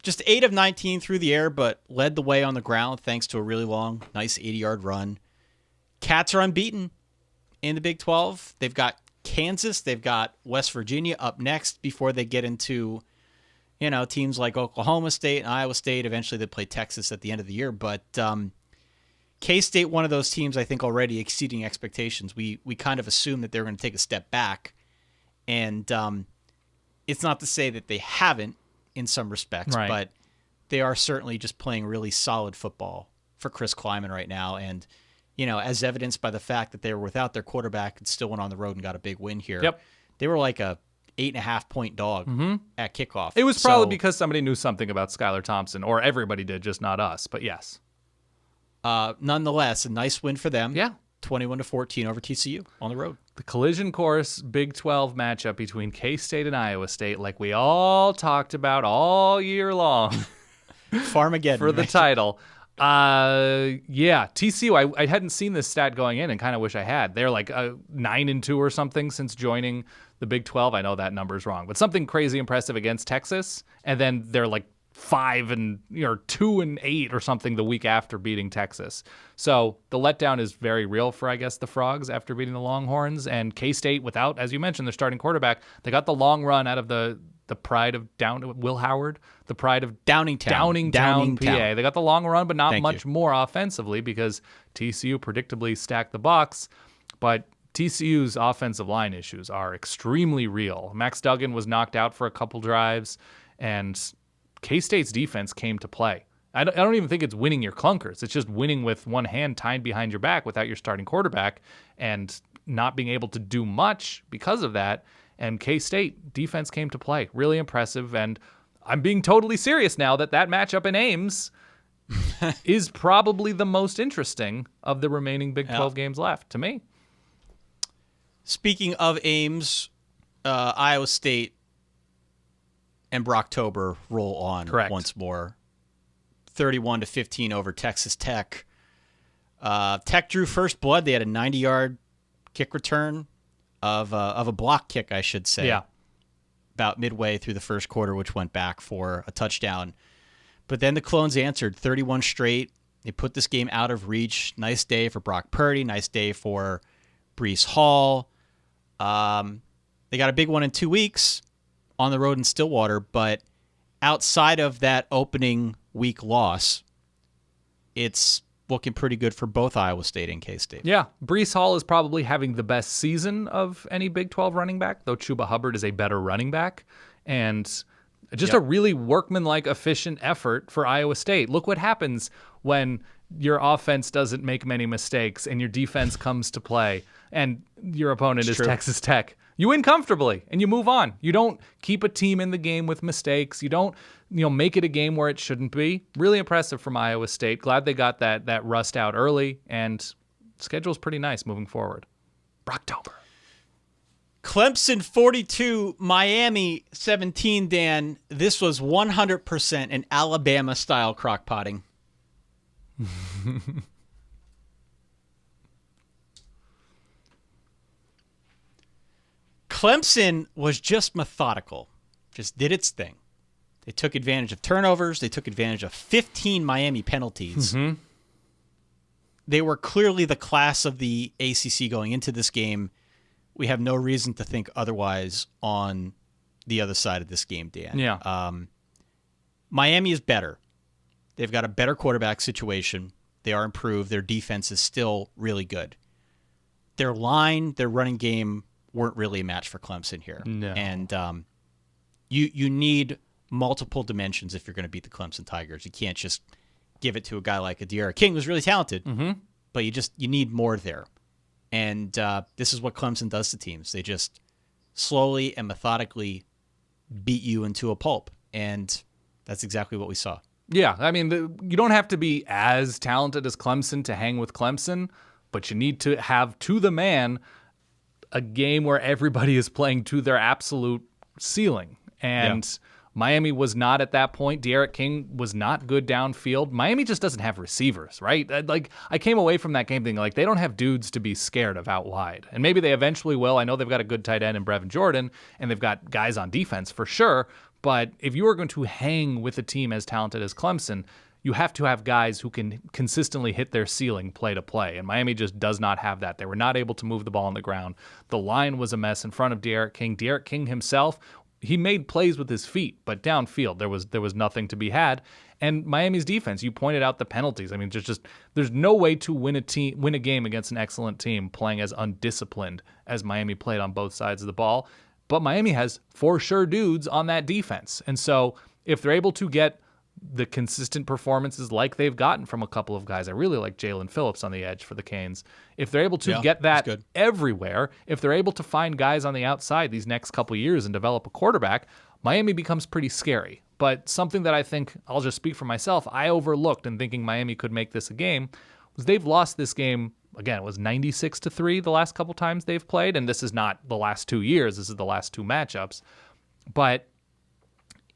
[SPEAKER 4] Just 8 of 19 through the air, but led the way on the ground thanks to a really long, nice 80-yard run. Cats are unbeaten in the Big 12. They've got Kansas. They've got West Virginia up next before they get into, teams like Oklahoma State and Iowa State. Eventually they play Texas at the end of the year. But K-State, one of those teams, I think, already exceeding expectations. We kind of assumed that they were going to take a step back. And it's not to say that they haven't in some respects,
[SPEAKER 5] right,
[SPEAKER 4] but they are certainly just playing really solid football for Chris Kleiman right now. And as evidenced by the fact that they were without their quarterback and still went on the road and got a big win here.
[SPEAKER 5] Yep.
[SPEAKER 4] They were like a 8.5-point dog at kickoff.
[SPEAKER 5] It was probably because somebody knew something about Skylar Thompson, or everybody did, just not us. But yes.
[SPEAKER 4] Nonetheless, a nice win for them.
[SPEAKER 5] Yeah.
[SPEAKER 4] 21-14 over TCU on the road.
[SPEAKER 5] The collision course Big 12 matchup between K-State and Iowa State, like we all talked about all year long.
[SPEAKER 4] Farmageddon.
[SPEAKER 5] For the title. Yeah, TCU, I hadn't seen this stat going in and kind of wish I had. They're like 9-2 or something since joining the Big 12. I know that number's wrong, but something crazy impressive against Texas, and then they're like 2-8 or something the week after beating Texas. So the letdown is very real for, I guess, the Frogs after beating the Longhorns. And K-State, without, as you mentioned, their starting quarterback, they got the long run out of the pride of Will Howard, the pride of Downingtown, PA. They got the long run, but not much more offensively because TCU predictably stacked the box. But TCU's offensive line issues are extremely real. Max Duggan was knocked out for a couple drives, and K-State's defense came to play. I don't even think it's winning your clunkers. It's just winning with one hand tied behind your back without your starting quarterback and not being able to do much because of that. And K-State defense came to play. Really impressive. And I'm being totally serious now that matchup in Ames is probably the most interesting of the remaining Big 12 games left to me.
[SPEAKER 4] Speaking of Ames, Iowa State and Brocktober roll on once more. 31-15 over Texas Tech. Tech drew first blood. They had a 90-yard kick return of a block kick, I should say.
[SPEAKER 5] Yeah.
[SPEAKER 4] About midway through the first quarter, which went back for a touchdown. But then the Clones answered 31 straight. They put this game out of reach. Nice day for Brock Purdy. Nice day for Breece Hall. They got a big one in 2 weeks on the road in Stillwater, but outside of that opening week loss, it's looking pretty good for both Iowa State and K-State.
[SPEAKER 5] Yeah, Breece Hall is probably having the best season of any Big 12 running back, though Chuba Hubbard is a better running back. And just a really workmanlike, efficient effort for Iowa State. Look what happens when your offense doesn't make many mistakes and your defense comes to play and your opponent is Texas Tech. You win comfortably and you move on. You don't keep a team in the game with mistakes. You don't, make it a game where it shouldn't be. Really impressive from Iowa State. Glad they got that rust out early, and schedule's pretty nice moving forward. Brocktober.
[SPEAKER 4] Clemson 42, Miami 17, Dan. This was 100% an Alabama-style crockpotting. Clemson was just methodical, just did its thing. They took advantage of turnovers. They took advantage of 15 Miami penalties.
[SPEAKER 5] Mm-hmm.
[SPEAKER 4] They were clearly the class of the ACC going into this game. We have no reason to think otherwise on the other side of this game, Dan.
[SPEAKER 5] Yeah.
[SPEAKER 4] Miami is better. They've got a better quarterback situation. They are improved. Their defense is still really good. Their line, their running game weren't really a match for Clemson here.
[SPEAKER 5] No.
[SPEAKER 4] And you need multiple dimensions if you're going to beat the Clemson Tigers. You can't just give it to a guy like a De'Ara King, who's really talented, but you need more there. And this is what Clemson does to teams. They just slowly and methodically beat you into a pulp. And that's exactly what we saw.
[SPEAKER 5] Yeah, I mean, you don't have to be as talented as Clemson to hang with Clemson, but you need to have, to the man, a game where everybody is playing to their absolute ceiling. And Miami was not at that point. De'Ara King was not good downfield. Miami just doesn't have receivers, right? I came away from that game thinking, they don't have dudes to be scared of out wide. And maybe they eventually will. I know they've got a good tight end in Brevin Jordan, and they've got guys on defense for sure. But if you are going to hang with a team as talented as Clemson, you have to have guys who can consistently hit their ceiling play to play. And Miami just does not have that. They were not able to move the ball on the ground. The line was a mess in front of De'Ara King. De'Ara King himself, he made plays with his feet, but downfield there was nothing to be had. And Miami's defense, you pointed out the penalties. I mean, there's no way to win a game against an excellent team playing as undisciplined as Miami played on both sides of the ball. But Miami has for sure dudes on that defense. And so if they're able to get the consistent performances like they've gotten from a couple of guys, I really like Jalen Phillips on the edge for the Canes. If they're able to get that everywhere, if they're able to find guys on the outside these next couple of years and develop a quarterback, Miami becomes pretty scary. But something that I think, I'll just speak for myself, I overlooked in thinking Miami could make this a game was they've lost this game. Again, it was 96-3 the last couple times they've played, and this is not the last 2 years. This is the last two matchups. But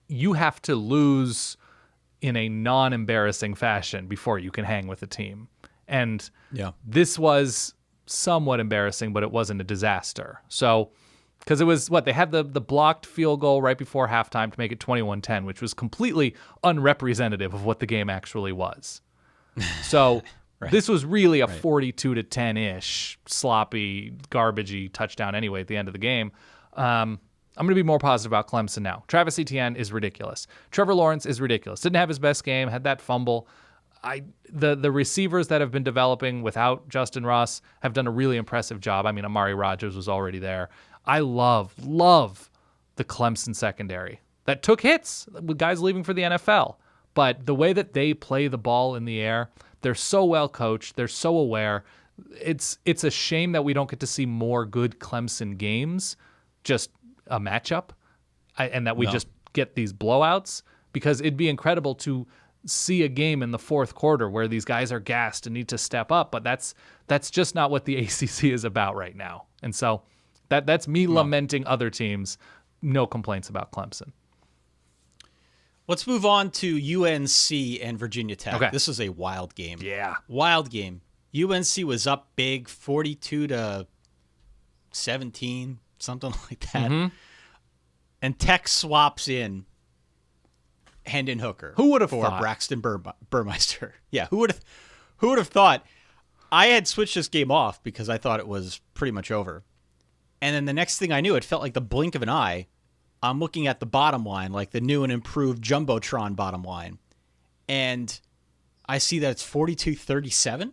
[SPEAKER 5] you have to lose in a non-embarrassing fashion before you can hang with a team. And this was somewhat embarrassing, but it wasn't a disaster. So Because it was, they had the blocked field goal right before halftime to make it 21-10, which was completely unrepresentative of what the game actually was. So this was really a 42-10-ish, sloppy, garbagey touchdown anyway at the end of the game. I'm going to be more positive about Clemson now. Travis Etienne is ridiculous. Trevor Lawrence is ridiculous. Didn't have his best game, had that fumble. The receivers that have been developing without Justin Ross have done a really impressive job. I mean, Amari Rodgers was already there. I love the Clemson secondary that took hits with guys leaving for the NFL. But the way that they play the ball in the air, they're so well coached. They're so aware. It's a shame that we don't get to see more good Clemson games, just a matchup, and that we just get these blowouts, because it'd be incredible to see a game in the fourth quarter where these guys are gassed and need to step up. But that's just not what the ACC is about right now. And so that's me lamenting other teams. No complaints about Clemson.
[SPEAKER 4] Let's move on to UNC and Virginia Tech.
[SPEAKER 5] Okay.
[SPEAKER 4] This is a wild game.
[SPEAKER 5] Yeah.
[SPEAKER 4] Wild game. UNC was up big, 42-17, something like that.
[SPEAKER 5] Mm-hmm.
[SPEAKER 4] And Tech swaps in Hendon Hooker.
[SPEAKER 5] Who would have
[SPEAKER 4] for
[SPEAKER 5] thought?
[SPEAKER 4] Braxton Burmeister. Yeah, who would have thought? I had switched this game off because I thought it was pretty much over. And then the next thing I knew, it felt like the blink of an eye. I'm looking at the bottom line, like the new and improved Jumbotron bottom line. And I see that it's 42-37.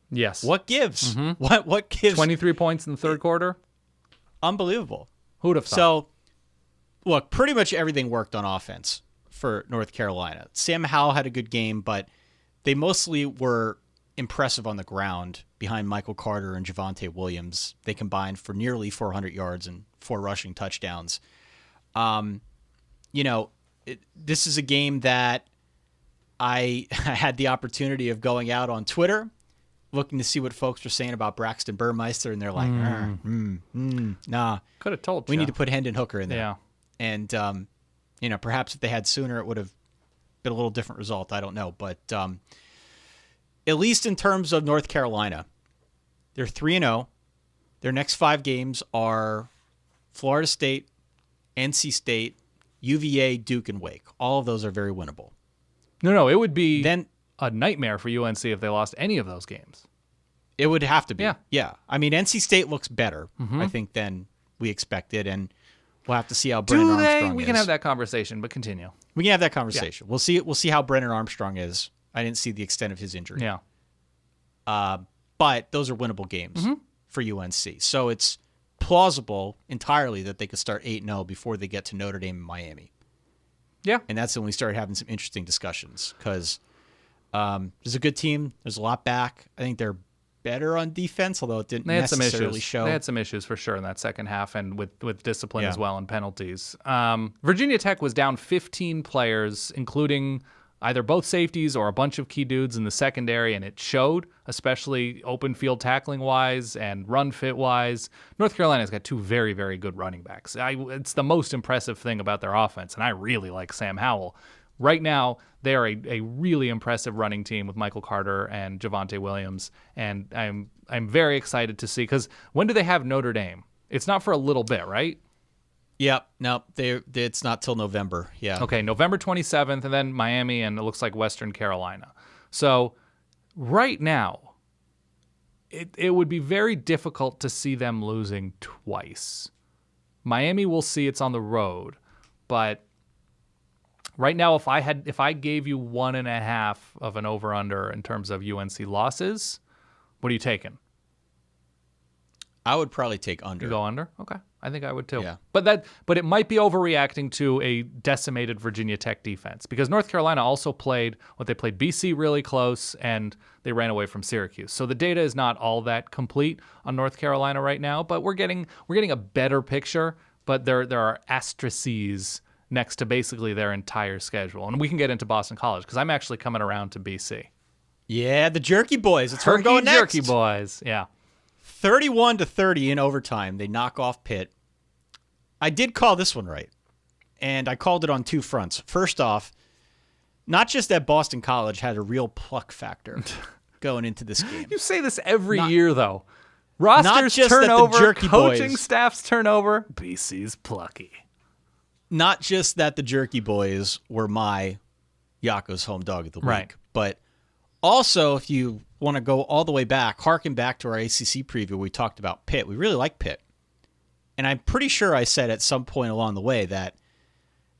[SPEAKER 5] Yes.
[SPEAKER 4] What gives?
[SPEAKER 5] Mm-hmm.
[SPEAKER 4] What gives?
[SPEAKER 5] 23 points in the third quarter.
[SPEAKER 4] Unbelievable.
[SPEAKER 5] Who would have thought?
[SPEAKER 4] So, look, pretty much everything worked on offense for North Carolina. Sam Howell had a good game, but they mostly were impressive on the ground behind Michael Carter and Javonte Williams. They combined for nearly 400 yards and 4 rushing touchdowns. This is a game that I had the opportunity of going out on Twitter, looking to see what folks were saying about Braxton Burmeister, and they're like, nah.
[SPEAKER 5] Could have told you.
[SPEAKER 4] We need to put Hendon Hooker in there.
[SPEAKER 5] Yeah.
[SPEAKER 4] And, perhaps if they had sooner, it would have been a little different result. I don't know. But at least in terms of North Carolina, they're 3-0. Their next 5 games are Florida State, NC State, UVA, Duke, and Wake. All of those are very winnable.
[SPEAKER 5] No, it would be then a nightmare for UNC if they lost any of those games.
[SPEAKER 4] It would have to be.
[SPEAKER 5] Yeah.
[SPEAKER 4] Yeah. I mean, NC State looks better, I think, than we expected, and we'll have to see how Brennan Armstrong is.
[SPEAKER 5] We can have that conversation, but continue.
[SPEAKER 4] We can have that conversation. Yeah. We'll see how Brennan Armstrong is. I didn't see the extent of his injury.
[SPEAKER 5] Yeah.
[SPEAKER 4] But those are winnable games for UNC. So it's plausible entirely that they could start 8-0 before they get to Notre Dame and Miami.
[SPEAKER 5] Yeah.
[SPEAKER 4] And that's when we started having some interesting discussions, because there's a good team. There's a lot back. I think they're better on defense, although it didn't necessarily show.
[SPEAKER 5] They had some issues for sure in that second half, and with discipline as well and penalties. Virginia Tech was down 15 players, including either both safeties or a bunch of key dudes in the secondary, and it showed, especially open field tackling wise and run fit wise. North Carolina's got 2 very, very good running backs. It's the most impressive thing about their offense, and I really like Sam Howell. Right now, they are a really impressive running team with Michael Carter and Javonte Williams, and I'm very excited to see, because when do they have Notre Dame? It's not for a little bit, right?
[SPEAKER 4] Yep. No, it's not till November. Yeah.
[SPEAKER 5] Okay, November 27th, and then Miami, and it looks like Western Carolina. So right now, it would be very difficult to see them losing twice. Miami, we'll see, it's on the road, but right now, if I gave you 1.5 of an over/under in terms of UNC losses, what are you taking?
[SPEAKER 4] I would probably take under.
[SPEAKER 5] You go under? Okay. I think I would too.
[SPEAKER 4] Yeah.
[SPEAKER 5] But it might be overreacting to a decimated Virginia Tech defense, because North Carolina also played BC really close, and they ran away from Syracuse. So the data is not all that complete on North Carolina right now, but we're getting a better picture, but there are asterisks next to basically their entire schedule. And we can get into Boston College, because I'm actually coming around to BC.
[SPEAKER 4] Yeah, the Jerky Boys. It's where we're going next.
[SPEAKER 5] Jerky Boys. Yeah.
[SPEAKER 4] 31-30 in overtime. They knock off Pitt. I did call this one right, and I called it on 2 fronts. First off, not just that Boston College had a real pluck factor going into this game.
[SPEAKER 5] You say this every year, though. Rosters
[SPEAKER 4] just that the
[SPEAKER 5] turnover,
[SPEAKER 4] Jerky
[SPEAKER 5] coaching
[SPEAKER 4] Boys-
[SPEAKER 5] staff's turnover. BC's plucky.
[SPEAKER 4] Not just that the Jerky Boys were my Yakko's home dog of the week,
[SPEAKER 5] Right.
[SPEAKER 4] but also if you want to go all the way back, harken back to our ACC preview, we talked about Pitt. We really like Pitt. And I'm pretty sure I said at some point along the way that,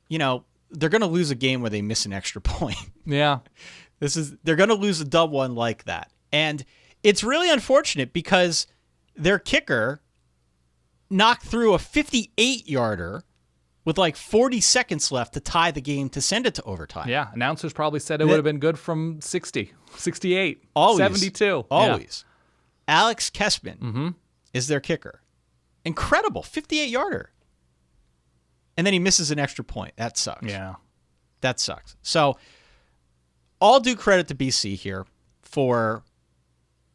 [SPEAKER 4] they're going to lose a game where they miss an extra point.
[SPEAKER 5] Yeah.
[SPEAKER 4] They're going to lose a dub one like that. And it's really unfortunate because their kicker knocked through a 58-yarder with like 40 seconds left to tie the game to send it to overtime.
[SPEAKER 5] Yeah, announcers probably said it would have been good from 60, 68,
[SPEAKER 4] Always.
[SPEAKER 5] 72.
[SPEAKER 4] Always. Yeah. Alex Kessman is their kicker. Incredible, 58-yarder. And then he misses an extra point. That sucks.
[SPEAKER 5] Yeah.
[SPEAKER 4] That sucks. So all due credit to BC here for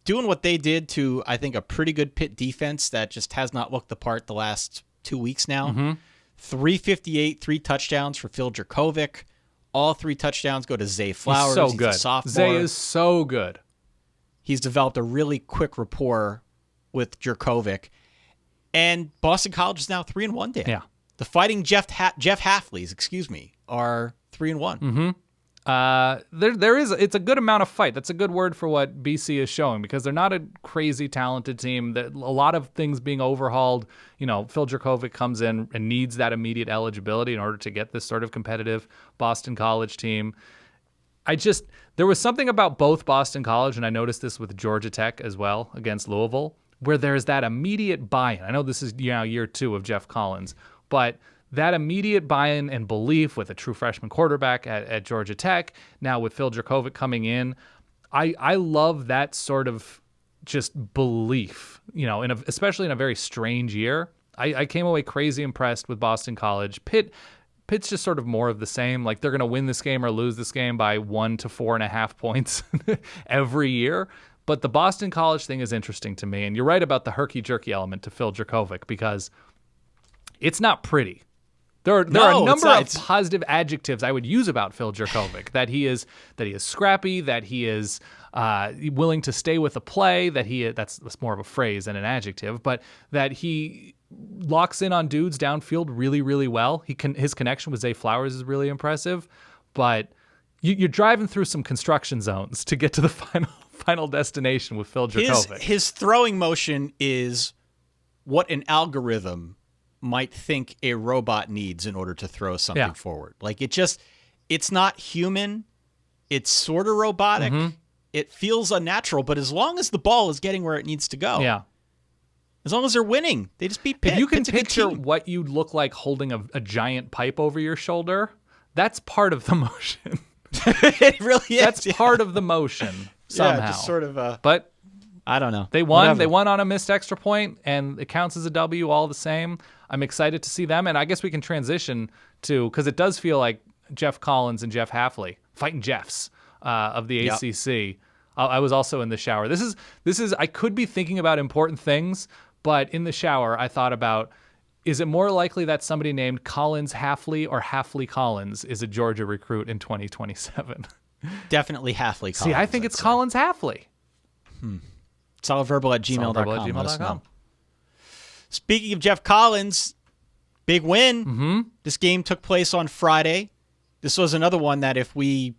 [SPEAKER 4] doing what they did to, I think, a pretty good Pitt defense that just has not looked the part the last 2 weeks now. 358, 3 touchdowns for Phil Jerkovic. All 3 touchdowns go to Zay Flowers.
[SPEAKER 5] He's so
[SPEAKER 4] He's
[SPEAKER 5] good.
[SPEAKER 4] a sophomore.
[SPEAKER 5] Zay is so good.
[SPEAKER 4] He's developed a really quick rapport with Jerkovic. And Boston College is now 3-1, Dan.
[SPEAKER 5] Yeah.
[SPEAKER 4] The Fighting Jeff Halfleys, are 3-1.
[SPEAKER 5] It's a good amount of fight. That's a good word for what BC is showing because they're not a crazy talented team. A lot of things being overhauled. Phil Jerkovic comes in and needs that immediate eligibility in order to get this sort of competitive Boston College team. There was something about both Boston College, and I noticed this with Georgia Tech as well against Louisville, where there's that immediate buy-in. I know this is now year 2 of Jeff Collins, but that immediate buy-in and belief with a true freshman quarterback at Georgia Tech, now with Phil Jerkovic coming in, I love that sort of just belief, especially in a very strange year. I came away crazy impressed with Boston College. Pitt's just sort of more of the same. Like they're going to win this game or lose this game by 1 to 4.5 points every year. But the Boston College thing is interesting to me. And you're right about the herky-jerky element to Phil Jerkovic because it's not pretty. There are a number of positive adjectives I would use about Phil Jerkovic. that he is scrappy, that he is willing to stay with a play, that's more of a phrase than an adjective, but that he locks in on dudes downfield really, really well. His connection with Zay Flowers is really impressive, but you're driving through some construction zones to get to the final destination with Phil Jerkovic.
[SPEAKER 4] His throwing motion is what an algorithm might think a robot needs in order to throw something forward. Like it's not human. It's sort of robotic. It feels unnatural, but as long as the ball is getting where it needs to go, as long as they're winning, they just beat Pitt.
[SPEAKER 5] If you can
[SPEAKER 4] Pitt's a good
[SPEAKER 5] picture
[SPEAKER 4] team.
[SPEAKER 5] what you'd look like holding a giant pipe over your shoulder, that's part of the motion.
[SPEAKER 4] It really is.
[SPEAKER 5] That's part of the motion somehow.
[SPEAKER 4] Yeah, just sort of.
[SPEAKER 5] But
[SPEAKER 4] I don't know.
[SPEAKER 5] They won.
[SPEAKER 4] Whatever.
[SPEAKER 5] They won on a missed extra point, and it counts as a W all the same. I'm excited to see them, and I guess we can transition to, because it does feel like Jeff Collins and Jeff Halfley, fighting Jeffs of the ACC. I was also in the shower. This is. I could be thinking about important things, but in the shower, I thought about, is it more likely that somebody named Collins Halfley or Halfley Collins is a Georgia recruit in 2027?
[SPEAKER 4] Definitely Halfley Collins.
[SPEAKER 5] See, I think it's Collins Halfley.
[SPEAKER 4] Solidverbal@gmail.com. Let us know. Speaking of Jeff Collins, big win. This game took place on Friday. This was another one that if we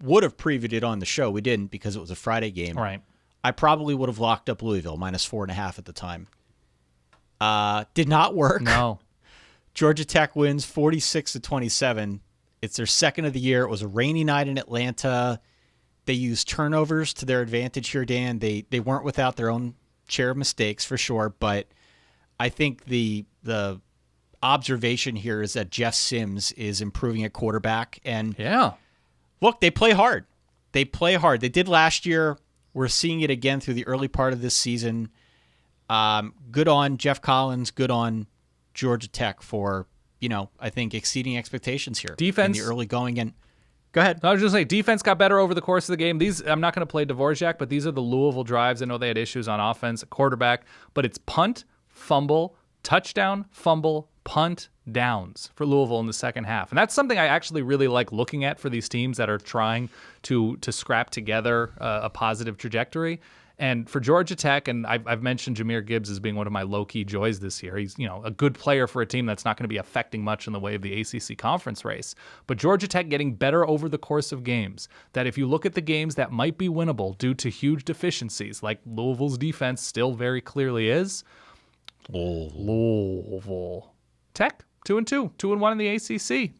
[SPEAKER 4] would have previewed it on the show, we didn't because it was a Friday game.
[SPEAKER 5] Right.
[SPEAKER 4] I probably would have locked up Louisville, -4.5 at the time. Did not work.
[SPEAKER 5] No.
[SPEAKER 4] Georgia Tech wins 46-27. It's their second of the year. It was a rainy night in Atlanta. They used turnovers to their advantage here, Dan. They weren't without their own share of mistakes for sure, but I think the observation here is that Jeff Sims is improving at quarterback. And look, they play hard. They did last year. We're seeing it again through the early part of this season. Good on Jeff Collins. Good on Georgia Tech for, I think exceeding expectations here.
[SPEAKER 5] Defense.
[SPEAKER 4] In the early going. And go ahead.
[SPEAKER 5] I was just saying, defense got better over the course of the game. I'm not going to play Dvorak, but these are the Louisville drives. I know they had issues on offense, quarterback, but it's punt, fumble, touchdown, fumble, punt, downs for Louisville in the second half. And that's something I actually really like looking at for these teams that are trying to scrap together a positive trajectory. And for Georgia Tech, and I've mentioned Jahmyr Gibbs as being one of my low-key joys this year. He's, a good player for a team that's not going to be affecting much in the way of the ACC conference race. But Georgia Tech getting better over the course of games, that if you look at the games that might be winnable due to huge deficiencies, like Louisville's defense still very clearly is, Louisville. Tech, 2-2, 2-1 in the ACC.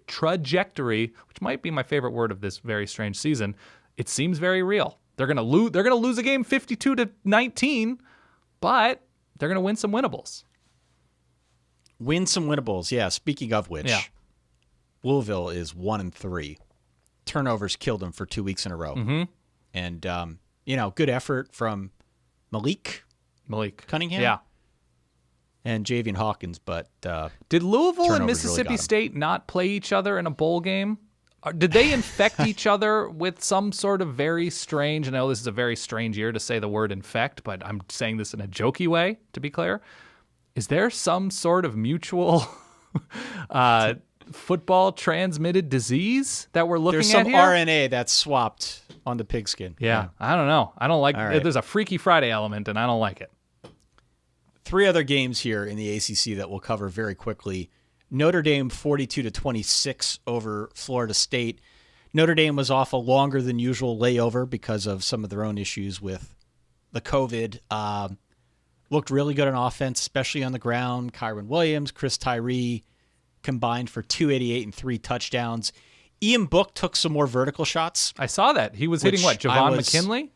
[SPEAKER 5] Trajectory, which might be my favorite word of this very strange season, it seems very real. They're gonna lose. They're gonna lose a game 52-19, but they're gonna win some winnables.
[SPEAKER 4] Win some winnables, yeah. Speaking of which, Louisville is 1-3. Turnovers killed them for 2 weeks in a row, and good effort from Malik Cunningham, and Javian Hawkins. But
[SPEAKER 5] did Louisville and
[SPEAKER 4] Mississippi
[SPEAKER 5] Mississippi State not play each other in a bowl game? Did they infect each other with some sort of very strange, I know this is a very strange year to say the word infect, but I'm saying this in a jokey way, to be clear. Is there some sort of mutual football transmitted disease that we're looking at here?
[SPEAKER 4] There's some RNA that's swapped on the pigskin.
[SPEAKER 5] Yeah, I don't know. I don't like it. There's a Freaky Friday element, and I don't like it.
[SPEAKER 4] 3 other games here in the ACC that we'll cover very quickly. Notre Dame 42-26 over Florida State. Notre Dame was off a longer than usual layover because of some of their own issues with the COVID. Looked really good on offense, especially on the ground. Kyron Williams, Chris Tyree combined for 288 and 3 touchdowns. Ian Book took some more vertical shots.
[SPEAKER 5] I saw that. He was hitting Javon McKinley?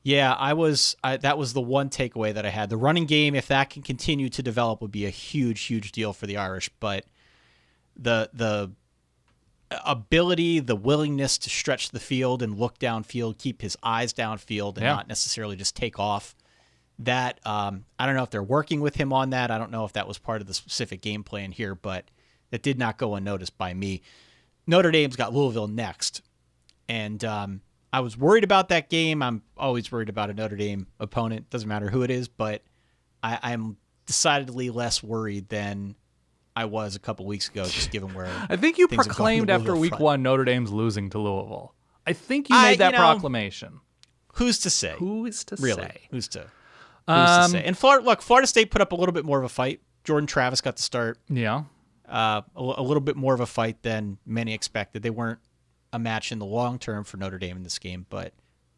[SPEAKER 4] Yeah, that was the one takeaway that I had. The running game, if that can continue to develop, would be a huge, huge deal for the Irish. But the ability, the willingness to stretch the field and look downfield, keep his eyes downfield, and not necessarily just take off. That I don't know if they're working with him on that. I don't know if that was part of the specific game plan here, but it did not go unnoticed by me. Notre Dame's got Louisville next, and I was worried about that game. I'm always worried about a Notre Dame opponent. Doesn't matter who it is, but I'm decidedly less worried than I was a couple weeks ago, just given where
[SPEAKER 5] I think you proclaimed after week 1 Notre Dame's losing to Louisville. I think you made that proclamation.
[SPEAKER 4] Who's to say?
[SPEAKER 5] Who is to
[SPEAKER 4] really?
[SPEAKER 5] say?
[SPEAKER 4] Who's to say? And Florida State put up a little bit more of a fight. Jordan Travis got the start.
[SPEAKER 5] Yeah.
[SPEAKER 4] A little bit more of a fight than many expected. They weren't a match in the long term for Notre Dame in this game, but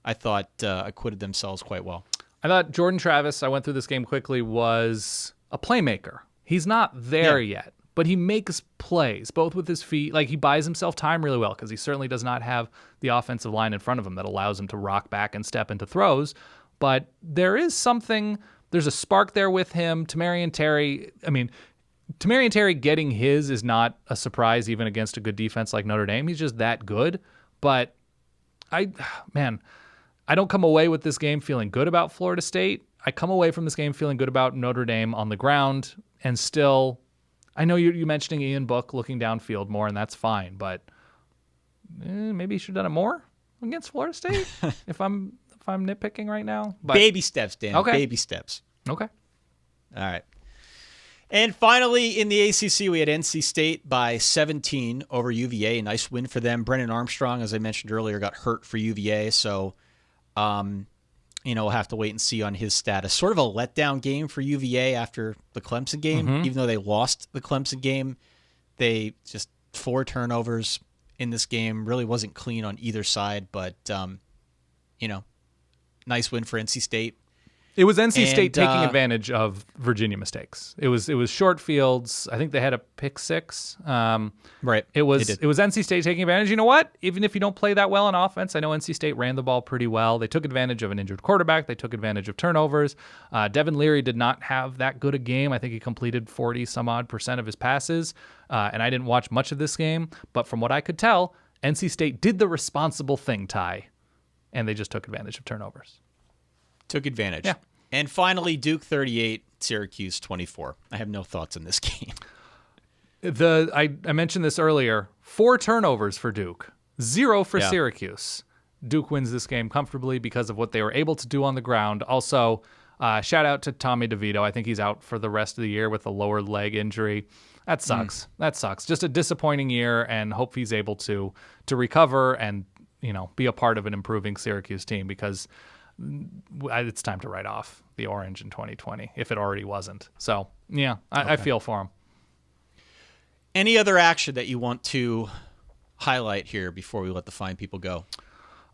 [SPEAKER 4] I thought acquitted themselves quite well.
[SPEAKER 5] I thought Jordan Travis, I went through this game quickly, was a playmaker. He's not there yet, but he makes plays, both with his feet. Like, he buys himself time really well because he certainly does not have the offensive line in front of him that allows him to rock back and step into throws. But there is something, there's a spark there with him. Tamarian Terry getting his is not a surprise even against a good defense like Notre Dame. He's just that good. But I don't come away with this game feeling good about Florida State. I come away from this game feeling good about Notre Dame on the ground. And still, I know you're mentioning Ian Book looking downfield more, and that's fine. But maybe you should have done it more against Florida State if I'm nitpicking right now. But,
[SPEAKER 4] baby steps, Dan.
[SPEAKER 5] Okay.
[SPEAKER 4] Baby steps.
[SPEAKER 5] Okay.
[SPEAKER 4] All right. And finally, in the ACC, we had NC State by 17 over UVA. A nice win for them. Brennan Armstrong, as I mentioned earlier, got hurt for UVA. So, we'll have to wait and see on his status. Sort of a letdown game for UVA after the Clemson game. Even though they lost the Clemson game, they just 4 turnovers in this game. Really wasn't clean on either side. But, nice win for NC State.
[SPEAKER 5] It was NC State taking advantage of Virginia mistakes. It was short fields. I think they had a pick 6.
[SPEAKER 4] Right.
[SPEAKER 5] It was NC State taking advantage. You know what? Even if you don't play that well on offense, I know NC State ran the ball pretty well. They took advantage of an injured quarterback. They took advantage of turnovers. Devin Leary did not have that good a game. I think he completed 40% of his passes. And I didn't watch much of this game, but from what I could tell, NC State did the responsible thing, Ty, and they just took advantage of turnovers.
[SPEAKER 4] Took advantage.
[SPEAKER 5] Yeah.
[SPEAKER 4] And finally, Duke 38, Syracuse 24. I have no thoughts on this game.
[SPEAKER 5] I mentioned this earlier. 4 turnovers for Duke, 0 for Syracuse. Duke wins this game comfortably because of what they were able to do on the ground. Also, shout out to Tommy DeVito. I think he's out for the rest of the year with a lower leg injury. That sucks. That sucks. Just a disappointing year, and hope he's able to recover and be a part of an improving Syracuse team, because it's time to write off the orange in 2020 if it already wasn't. So, yeah, I feel for him.
[SPEAKER 4] Any other action that you want to highlight here before we let the fine people go?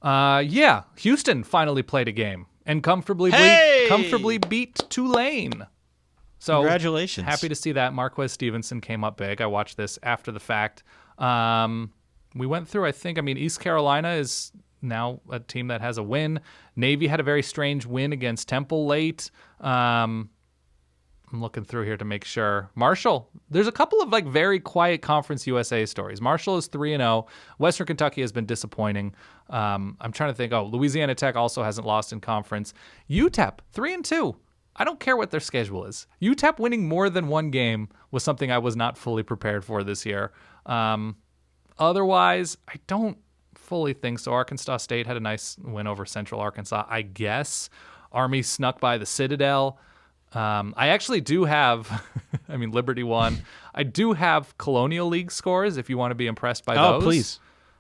[SPEAKER 5] Yeah, Houston finally played a game and comfortably beat Tulane. So
[SPEAKER 4] congratulations.
[SPEAKER 5] Happy to see that. Marquez Stevenson came up big. I watched this after the fact. We went through, East Carolina is now a team that has a win. Navy had a very strange win against Temple late. I'm looking through here to make sure. Marshall, there's a couple of very quiet Conference USA stories. Marshall is 3-0. Western Kentucky has been disappointing. I'm trying to think. Louisiana Tech also hasn't lost in conference. UTEP 3-2. I don't care what their schedule is. UTEP winning more than one game was something I was not fully prepared for this year. Otherwise, I don't fully think so. Arkansas State had a nice win over Central Arkansas, I guess. Army snuck by the Citadel. I actually do have, Liberty won. I do have Colonial League scores if you want to be impressed by those.
[SPEAKER 4] Oh,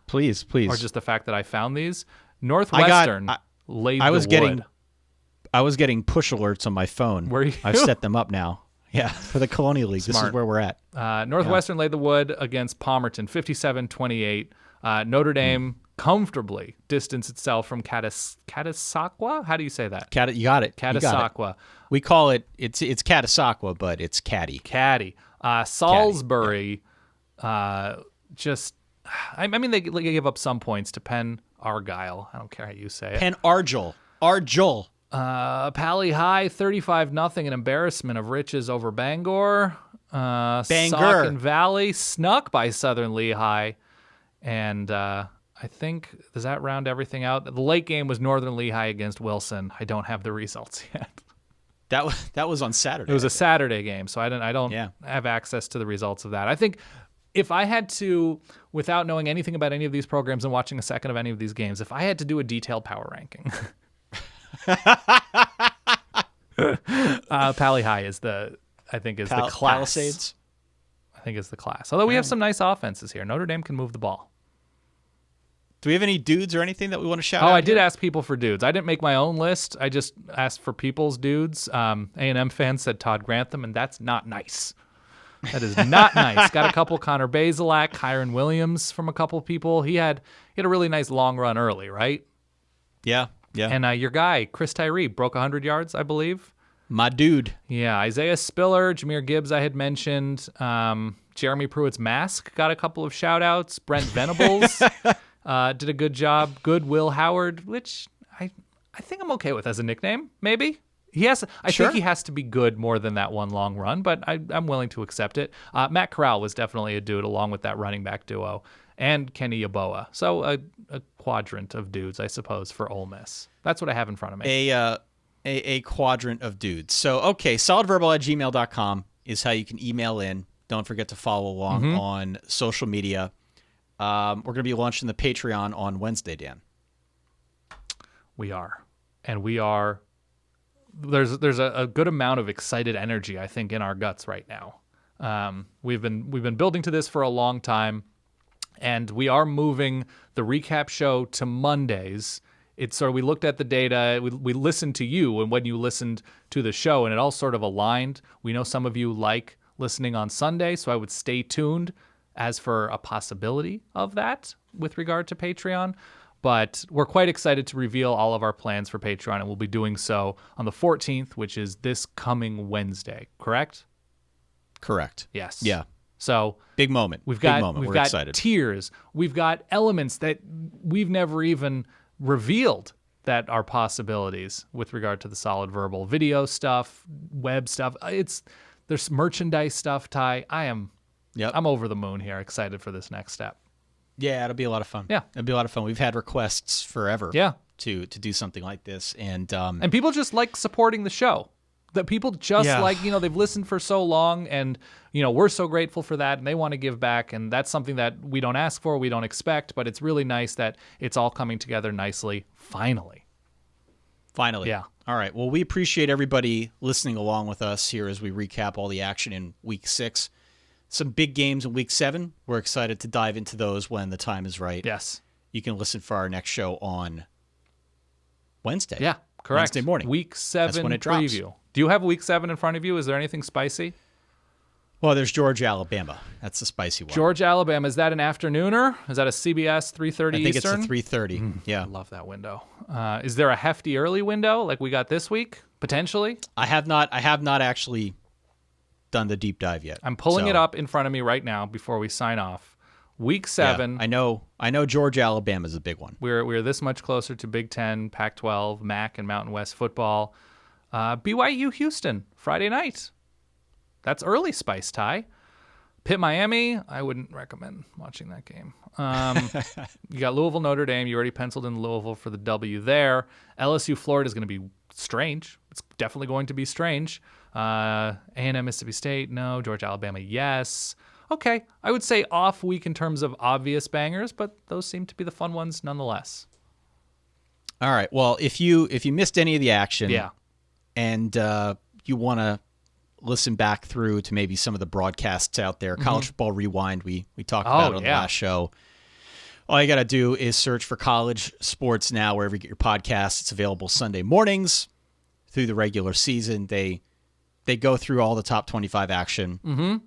[SPEAKER 4] please.
[SPEAKER 5] Or just the fact that I found these. Northwestern laid the wood.
[SPEAKER 4] I was getting push alerts on my phone.
[SPEAKER 5] Were you?
[SPEAKER 4] I've set them up now. Yeah, for the Colonial League.
[SPEAKER 5] Smart.
[SPEAKER 4] This is where we're at.
[SPEAKER 5] Northwestern laid the wood against Palmerton, 57-28. Notre Dame comfortably distanced itself from Catasauqua. How do you say that?
[SPEAKER 4] You got it.
[SPEAKER 5] Catasauqua.
[SPEAKER 4] We call it, it's Catasauqua, but it's Caddy.
[SPEAKER 5] Salisbury, they gave up some points to Penn Argyle. I don't care how you say it.
[SPEAKER 4] Penn Argyle.
[SPEAKER 5] Pally High, 35-0, an embarrassment of riches over Bangor. Saucon Valley, snuck by Southern Lehigh. And I think, does that round everything out? The late game was Northern Lehigh against Wilson. I don't have the results yet.
[SPEAKER 4] That was on Saturday.
[SPEAKER 5] It was a Saturday game, so I don't have access to the results of that. I think if I had to, without knowing anything about any of these programs and watching a second of any of these games, if I had to do a detailed power ranking, Pally High is the class.
[SPEAKER 4] Palisades?
[SPEAKER 5] I think it's the class. Although we have some nice offenses here. Notre Dame can move the ball.
[SPEAKER 4] Do we have any dudes or anything that we want to shout out?
[SPEAKER 5] I did ask people for dudes. I didn't make my own list. I just asked for people's dudes. A&M fans said Todd Grantham, and that's not nice. That is not nice. Got a couple Connor Bazelak, Kyron Williams from a couple people. He had a really nice long run early, right?
[SPEAKER 4] Yeah.
[SPEAKER 5] And your guy, Chris Tyree, broke 100 yards, I believe.
[SPEAKER 4] My dude.
[SPEAKER 5] Yeah, Isaiah Spiller, Jameer Gibbs I had mentioned. Jeremy Pruitt's mask got a couple of shout-outs. Brent Venables did a good job. Good Will Howard, which I think I'm okay with as a nickname, maybe. I think he has to be good more than that one long run, but I'm willing to accept it. Matt Corral was definitely a dude along with that running back duo. And Kenny Yeboah. So a quadrant of dudes, I suppose, for Ole Miss. That's what I have in front of me.
[SPEAKER 4] A quadrant of dudes. So, okay, solidverbal@gmail.com is how you can email in. Don't forget to follow along on social media. We're going to be launching the Patreon on Wednesday, Dan.
[SPEAKER 5] We are. And we are... There's a good amount of excited energy, I think, in our guts right now. We've been building to this for a long time. And we are moving the recap show to Mondays. It's sort of, we looked at the data, we listened to you, and when you listened to the show, and it all sort of aligned. We know some of you like listening on Sunday, so I would stay tuned as for a possibility of that with regard to Patreon. But we're quite excited to reveal all of our plans for Patreon, and we'll be doing so on the 14th, which is this coming Wednesday, correct?
[SPEAKER 4] Correct.
[SPEAKER 5] Yes.
[SPEAKER 4] Yeah.
[SPEAKER 5] So
[SPEAKER 4] big moment. We're excited.
[SPEAKER 5] Tiers. We've got elements that we've never even revealed that are possibilities with regard to the Solid Verbal video stuff, web stuff. There's merchandise stuff, Ty. I'm over the moon here, excited for this next step.
[SPEAKER 4] Yeah, it'll be a lot of fun.
[SPEAKER 5] Yeah.
[SPEAKER 4] It'll be a lot of fun. We've had requests forever to do something like this. And
[SPEAKER 5] people just like supporting the show. That people just they've listened for so long, and, we're so grateful for that, and they want to give back, and that's something that we don't ask for, we don't expect, but it's really nice that it's all coming together nicely, finally. Yeah.
[SPEAKER 4] All right. Well, we appreciate everybody listening along with us here as we recap all the action in Week 6. Some big games in Week 7. We're excited to dive into those when the time is right.
[SPEAKER 5] Yes.
[SPEAKER 4] You can listen for our next show on Wednesday.
[SPEAKER 5] Yeah. Correct.
[SPEAKER 4] Wednesday morning.
[SPEAKER 5] Week 7
[SPEAKER 4] That's when it drops.
[SPEAKER 5] preview. Do you have Week 7 in front of you? Is there anything spicy?
[SPEAKER 4] Well, there's Georgia, Alabama. That's the spicy one.
[SPEAKER 5] Georgia, Alabama. Is that an afternooner? Is that a CBS 3:30
[SPEAKER 4] I think
[SPEAKER 5] Eastern?
[SPEAKER 4] it's a 3:30. Yeah.
[SPEAKER 5] I love that window. Is there a hefty early window like we got this week, potentially?
[SPEAKER 4] I have not actually done the deep dive yet.
[SPEAKER 5] I'm pulling it up in front of me right now before we sign off. Week 7.
[SPEAKER 4] Yeah, I know Georgia, Alabama is a big one.
[SPEAKER 5] We're this much closer to Big Ten, Pac-12, MAC, and Mountain West football. BYU, Houston, Friday night. That's early spice, Ty. Pitt, Miami, I wouldn't recommend watching that game. You got Louisville, Notre Dame. You already penciled in Louisville for the W there. LSU, Florida is going to be strange. It's definitely going to be strange. A&M, Mississippi State, no. Georgia, Alabama, yes. Okay, I would say off week in terms of obvious bangers, but those seem to be the fun ones nonetheless.
[SPEAKER 4] All right. Well, if you missed any of the action,
[SPEAKER 5] Yeah.
[SPEAKER 4] and you want to listen back through to maybe some of the broadcasts out there, College Football Rewind, we talked about on the last show. All you got to do is search for College Sports Now wherever you get your podcasts. It's available Sunday mornings through the regular season. They go through all the top 25 action.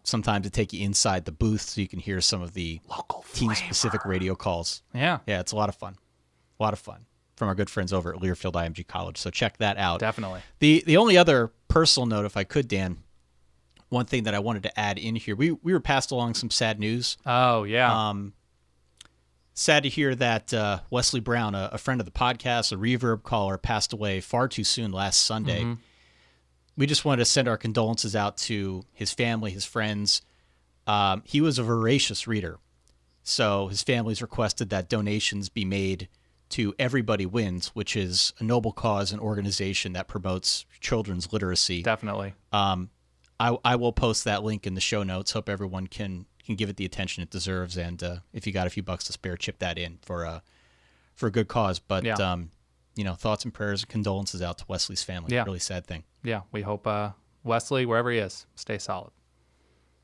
[SPEAKER 4] Sometimes they take you inside the booth so you can hear some of the local team-specific radio calls.
[SPEAKER 5] Yeah.
[SPEAKER 4] Yeah, it's a lot of fun. A lot of fun from our good friends over at Learfield IMG College. So check that out.
[SPEAKER 5] Definitely.
[SPEAKER 4] The only other personal note, if I could, Dan, one thing that I wanted to add in here, we were passed along some sad news.
[SPEAKER 5] Oh, yeah.
[SPEAKER 4] Sad to hear that Wesley Brown, a friend of the podcast, a Reverb caller, passed away far too soon last Sunday. We just wanted to send our condolences out to his family, his friends. He was a voracious reader. So his family's requested that donations be made to Everybody Wins, which is a noble cause and organization that promotes children's literacy.
[SPEAKER 5] Definitely.
[SPEAKER 4] I will post that link in the show notes. Hope everyone can give it the attention it deserves. And if you got a few bucks to spare, chip that in for a good cause. But thoughts and prayers and condolences out to Wesley's family.
[SPEAKER 5] Yeah.
[SPEAKER 4] Really sad thing.
[SPEAKER 5] Yeah, we hope Wesley, wherever he is, stay solid.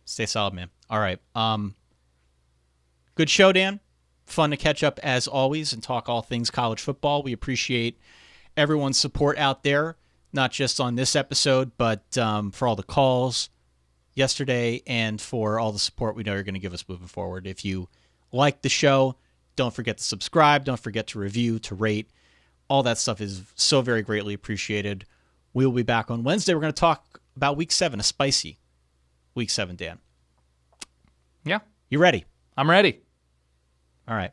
[SPEAKER 4] Stay solid, man. All right. Good show, Dan. Fun to catch up as always and talk all things college football. We appreciate everyone's support out there, not just on this episode, but for all the calls yesterday and for all the support we know you're going to give us moving forward. If you like the show, don't forget to subscribe. Don't forget to review, to rate. All that stuff is so very greatly appreciated. We will be back on Wednesday. We're going to talk about Week 7, a spicy Week 7, Dan.
[SPEAKER 5] Yeah.
[SPEAKER 4] You ready?
[SPEAKER 5] I'm ready.
[SPEAKER 4] All right.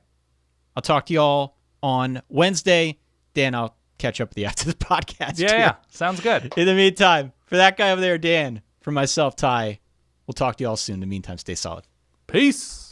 [SPEAKER 4] I'll talk to you all on Wednesday. Dan, I'll catch up with you after the podcast.
[SPEAKER 5] Yeah. Sounds good.
[SPEAKER 4] In the meantime, for that guy over there, Dan, for myself, Ty, we'll talk to you all soon. In the meantime, stay solid.
[SPEAKER 5] Peace.